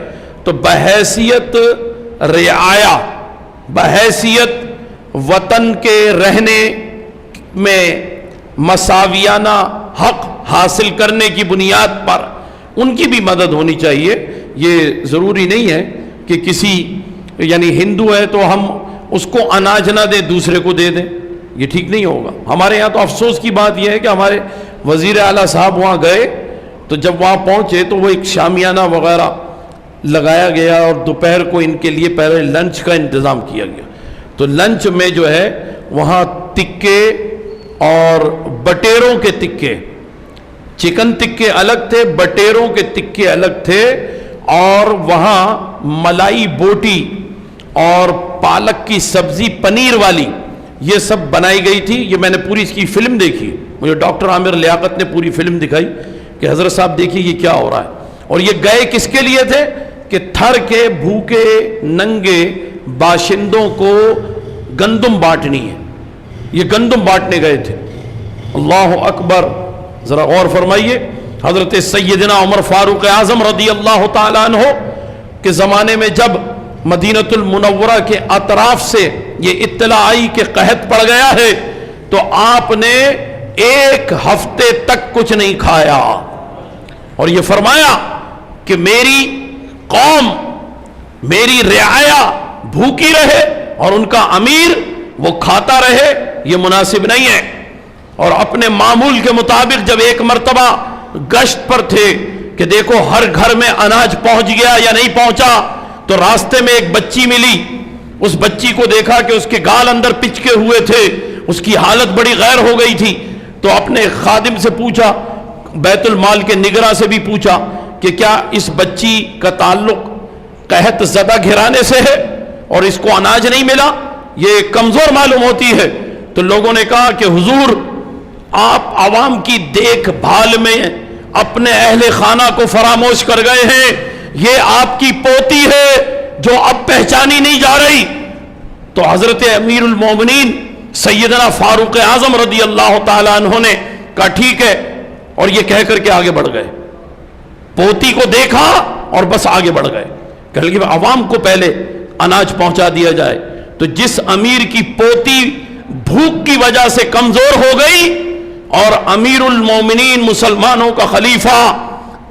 تو بحیثیت رعایا، بحیثیت وطن کے رہنے میں مساویانہ حق حاصل کرنے کی بنیاد پر ان کی بھی مدد ہونی چاہیے۔ یہ ضروری نہیں ہے کہ کسی یعنی ہندو ہے تو ہم اس کو اناج نہ دیں، دوسرے کو دے دیں، یہ ٹھیک نہیں ہوگا۔ ہمارے یہاں تو افسوس کی بات یہ ہے کہ ہمارے وزیر اعلیٰ صاحب وہاں گئے تو جب وہاں پہنچے تو وہ ایک شامیانہ وغیرہ لگایا گیا، اور دوپہر کو ان کے لیے پہلے لنچ کا انتظام کیا گیا، تو لنچ میں جو ہے وہاں تکے اور بٹیروں کے تکے، چکن تکے الگ تھے، بٹیروں کے تکے الگ تھے، اور وہاں ملائی بوٹی اور پالک کی سبزی پنیر والی یہ سب بنائی گئی تھی۔ یہ میں نے پوری اس کی فلم دیکھی، مجھے ڈاکٹر عامر لیاقت نے پوری فلم دکھائی کہ حضرت صاحب دیکھیے یہ کیا ہو رہا ہے، اور یہ گئے کس کے لیے تھے کہ تھر کے بھوکے ننگے باشندوں کو گندم بانٹنی ہے، یہ گندم بانٹنے گئے تھے۔ اللہ اکبر، ذرا غور فرمائیے، حضرت سیدنا عمر فاروق اعظم رضی اللہ تعالیٰ عنہ کے زمانے میں جب مدینۃ المنورہ کے اطراف سے یہ اطلاع آئی کہ قحط پڑ گیا ہے تو آپ نے ایک ہفتے تک کچھ نہیں کھایا، اور یہ فرمایا کہ میری قوم، میری رعایا بھوکی رہے اور ان کا امیر وہ کھاتا رہے، یہ مناسب نہیں ہے۔ اور اپنے معمول کے مطابق جب ایک مرتبہ گشت پر تھے کہ دیکھو ہر گھر میں اناج پہنچ گیا یا نہیں پہنچا، تو راستے میں ایک بچی ملی، اس بچی کو دیکھا کہ اس کے گال اندر پچکے ہوئے تھے، اس کی حالت بڑی غیر ہو گئی تھی، تو اپنے خادم سے پوچھا، بیت المال کے نگراں سے بھی پوچھا کہ کیا اس بچی کا تعلق قحط زدہ گھرانے سے ہے اور اس کو اناج نہیں ملا، یہ کمزور معلوم ہوتی ہے۔ تو لوگوں نے کہا کہ حضور آپ عوام کی دیکھ بھال میں اپنے اہل خانہ کو فراموش کر گئے ہیں، یہ آپ کی پوتی ہے جو اب پہچانی نہیں جا رہی۔ تو حضرت امیر المومنین سیدنا فاروق اعظم رضی اللہ تعالیٰ عنہ نے کہا ٹھیک ہے، اور یہ کہہ کر کے آگے بڑھ گئے، پوتی کو دیکھا اور بس آگے بڑھ گئے، کہ کہ عوام کو پہلے اناج پہنچا دیا جائے۔ تو جس امیر کی پوتی بھوک کی وجہ سے کمزور ہو گئی اور امیر المومنین مسلمانوں کا خلیفہ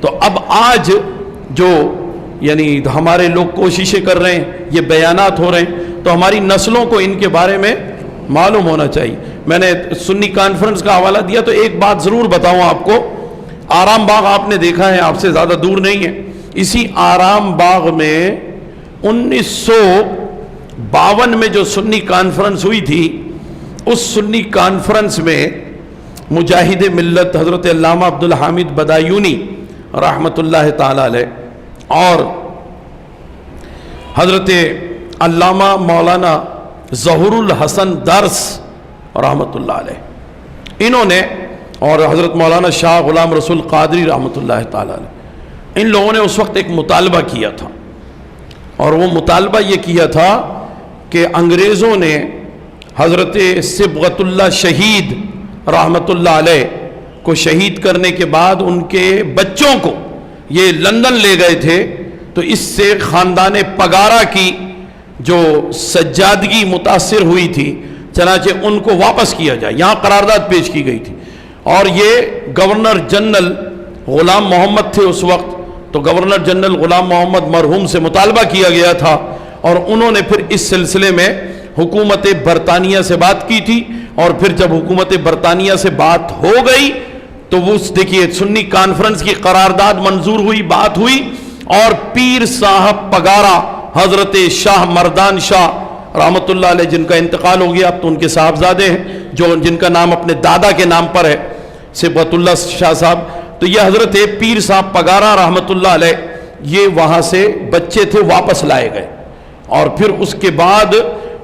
تو اب آج جو یعنی ہمارے لوگ کوششیں کر رہے ہیں، یہ بیانات ہو رہے ہیں، تو ہماری نسلوں کو ان کے بارے میں معلوم ہونا چاہیے۔ میں نے سنی کانفرنس کا حوالہ دیا تو ایک بات ضرور بتاؤں آپ کو، آرام باغ آپ نے دیکھا ہے، آپ سے زیادہ دور نہیں ہے، اسی آرام باغ میں 1952 میں جو سنی کانفرنس ہوئی تھی، اس سنی کانفرنس میں مجاہد ملت حضرت علامہ عبدالحامد بدایونی رحمۃ اللہ تعالی علیہ اور حضرت علامہ مولانا ظہور الحسن درس رحمۃ اللہ علیہ، انہوں نے، اور حضرت مولانا شاہ غلام رسول قادری رحمۃ اللہ تعالی علیہ، ان لوگوں نے اس وقت ایک مطالبہ کیا تھا، اور وہ مطالبہ یہ کیا تھا کہ انگریزوں نے حضرت صبغت اللہ شہید رحمۃ اللہ علیہ کو شہید کرنے کے بعد ان کے بچوں کو یہ لندن لے گئے تھے، تو اس سے خاندان پگارا کی جو سجادگی متاثر ہوئی تھی، چنانچہ ان کو واپس کیا جائے، یہاں قرارداد پیش کی گئی تھی، اور یہ گورنر جنرل غلام محمد تھے اس وقت، تو گورنر جنرل غلام محمد مرحوم سے مطالبہ کیا گیا تھا، اور انہوں نے پھر اس سلسلے میں حکومت برطانیہ سے بات کی تھی، اور پھر جب حکومت برطانیہ سے بات ہو گئی تو وہ دیکھیے سنی کانفرنس کی قرارداد منظور ہوئی، بات ہوئی، اور پیر صاحب پگارا حضرت شاہ مردان شاہ رحمۃ اللہ علیہ، جن کا انتقال ہو گیا، اب تو ان کے صاحبزادے ہیں جن کا نام اپنے دادا کے نام پر ہے، صبغت اللہ شاہ صاحب، تو یہ حضرت پیر صاحب پگارا رحمۃ اللہ علیہ یہ وہاں سے بچے تھے واپس لائے گئے، اور پھر اس کے بعد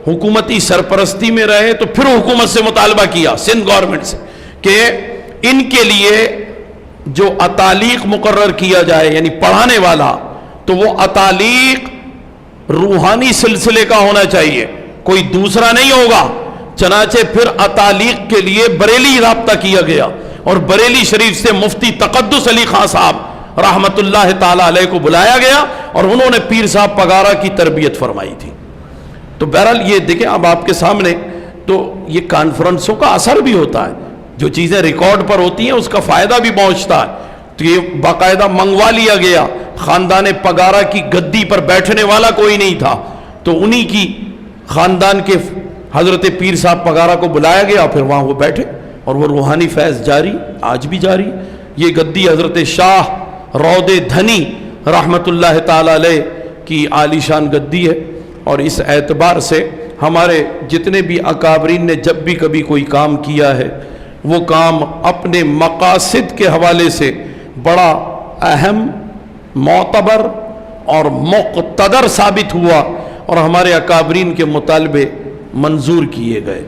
حکومتی سرپرستی میں رہے، تو پھر حکومت سے مطالبہ کیا سندھ گورنمنٹ سے کہ ان کے لیے جو اتالیق مقرر کیا جائے، یعنی پڑھانے والا، تو وہ اتالیق روحانی سلسلے کا ہونا چاہیے، کوئی دوسرا نہیں ہوگا۔ چنانچہ پھر اتالیق کے لیے بریلی رابطہ کیا گیا، اور بریلی شریف سے مفتی تقدس علی خان صاحب رحمت اللہ تعالی علیہ کو بلایا گیا، اور انہوں نے پیر صاحب پگارا کی تربیت فرمائی تھی۔ تو بہرحال یہ دیکھیں اب آپ کے سامنے، تو یہ کانفرنسوں کا اثر بھی ہوتا ہے، جو چیزیں ریکارڈ پر ہوتی ہیں اس کا فائدہ بھی پہنچتا ہے، تو یہ باقاعدہ منگوا لیا گیا، خاندان پگارا کی گدی پر بیٹھنے والا کوئی نہیں تھا، تو انہی کی خاندان کے حضرت پیر صاحب پگارا کو بلایا گیا، پھر وہاں وہ بیٹھے، اور وہ روحانی فیض جاری، آج بھی جاری۔ یہ گدی حضرت شاہ رود دھنی رحمت اللہ تعالی علیہ کی عالی شان گدی ہے، اور اس اعتبار سے ہمارے جتنے بھی اکابرین نے جب بھی کبھی کوئی کام کیا ہے، وہ کام اپنے مقاصد کے حوالے سے بڑا اہم، معتبر اور مقتدر ثابت ہوا، اور ہمارے اکابرین کے مطالبے منظور کیے گئے۔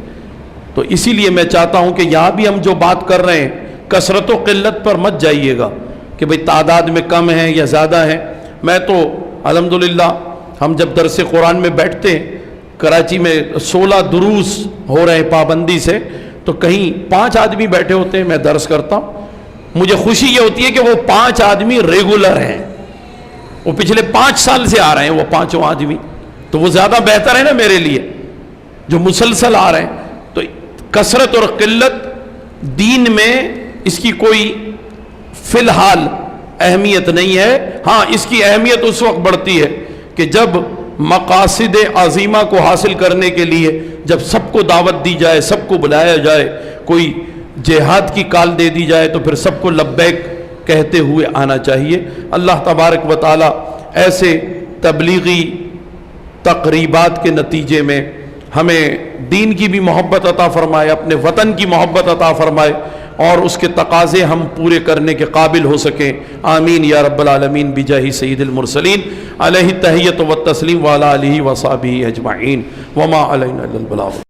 تو اسی لیے میں چاہتا ہوں کہ یہاں بھی ہم جو بات کر رہے ہیں، کثرت و قلت پر مت جائیے گا کہ بھئی تعداد میں کم ہیں یا زیادہ ہیں۔ میں تو الحمدللہ ہم جب درس قرآن میں بیٹھتے ہیں، کراچی میں 16 دروس ہو رہے ہیں پابندی سے، تو کہیں 5 آدمی بیٹھے ہوتے ہیں، میں درس کرتا ہوں، مجھے خوشی یہ ہوتی ہے کہ وہ 5 آدمی ریگولر ہیں، وہ پچھلے 5 سال سے آ رہے ہیں وہ 5 آدمی، تو وہ زیادہ بہتر ہے نا میرے لیے، جو مسلسل آ رہے ہیں۔ تو کثرت اور قلت دین میں اس کی کوئی فی الحال اہمیت نہیں ہے، ہاں اس کی اہمیت اس وقت بڑھتی ہے کہ جب مقاصد عظیمہ کو حاصل کرنے کے لیے جب سب کو دعوت دی جائے، سب کو بلایا جائے، کوئی جہاد کی کال دے دی جائے، تو پھر سب کو لبیک کہتے ہوئے آنا چاہیے۔ اللہ تبارک و تعالی ایسے تبلیغی تقریبات کے نتیجے میں ہمیں دین کی بھی محبت عطا فرمائے، اپنے وطن کی محبت عطا فرمائے، اور اس کے تقاضے ہم پورے کرنے کے قابل ہو سکیں۔ آمین یا رب العالمین بجاہ سید المرسلین علیہ التحیۃ والتسلیم وعلی آلہ وصحبہ اجمعین وما علینا الا البلاغ۔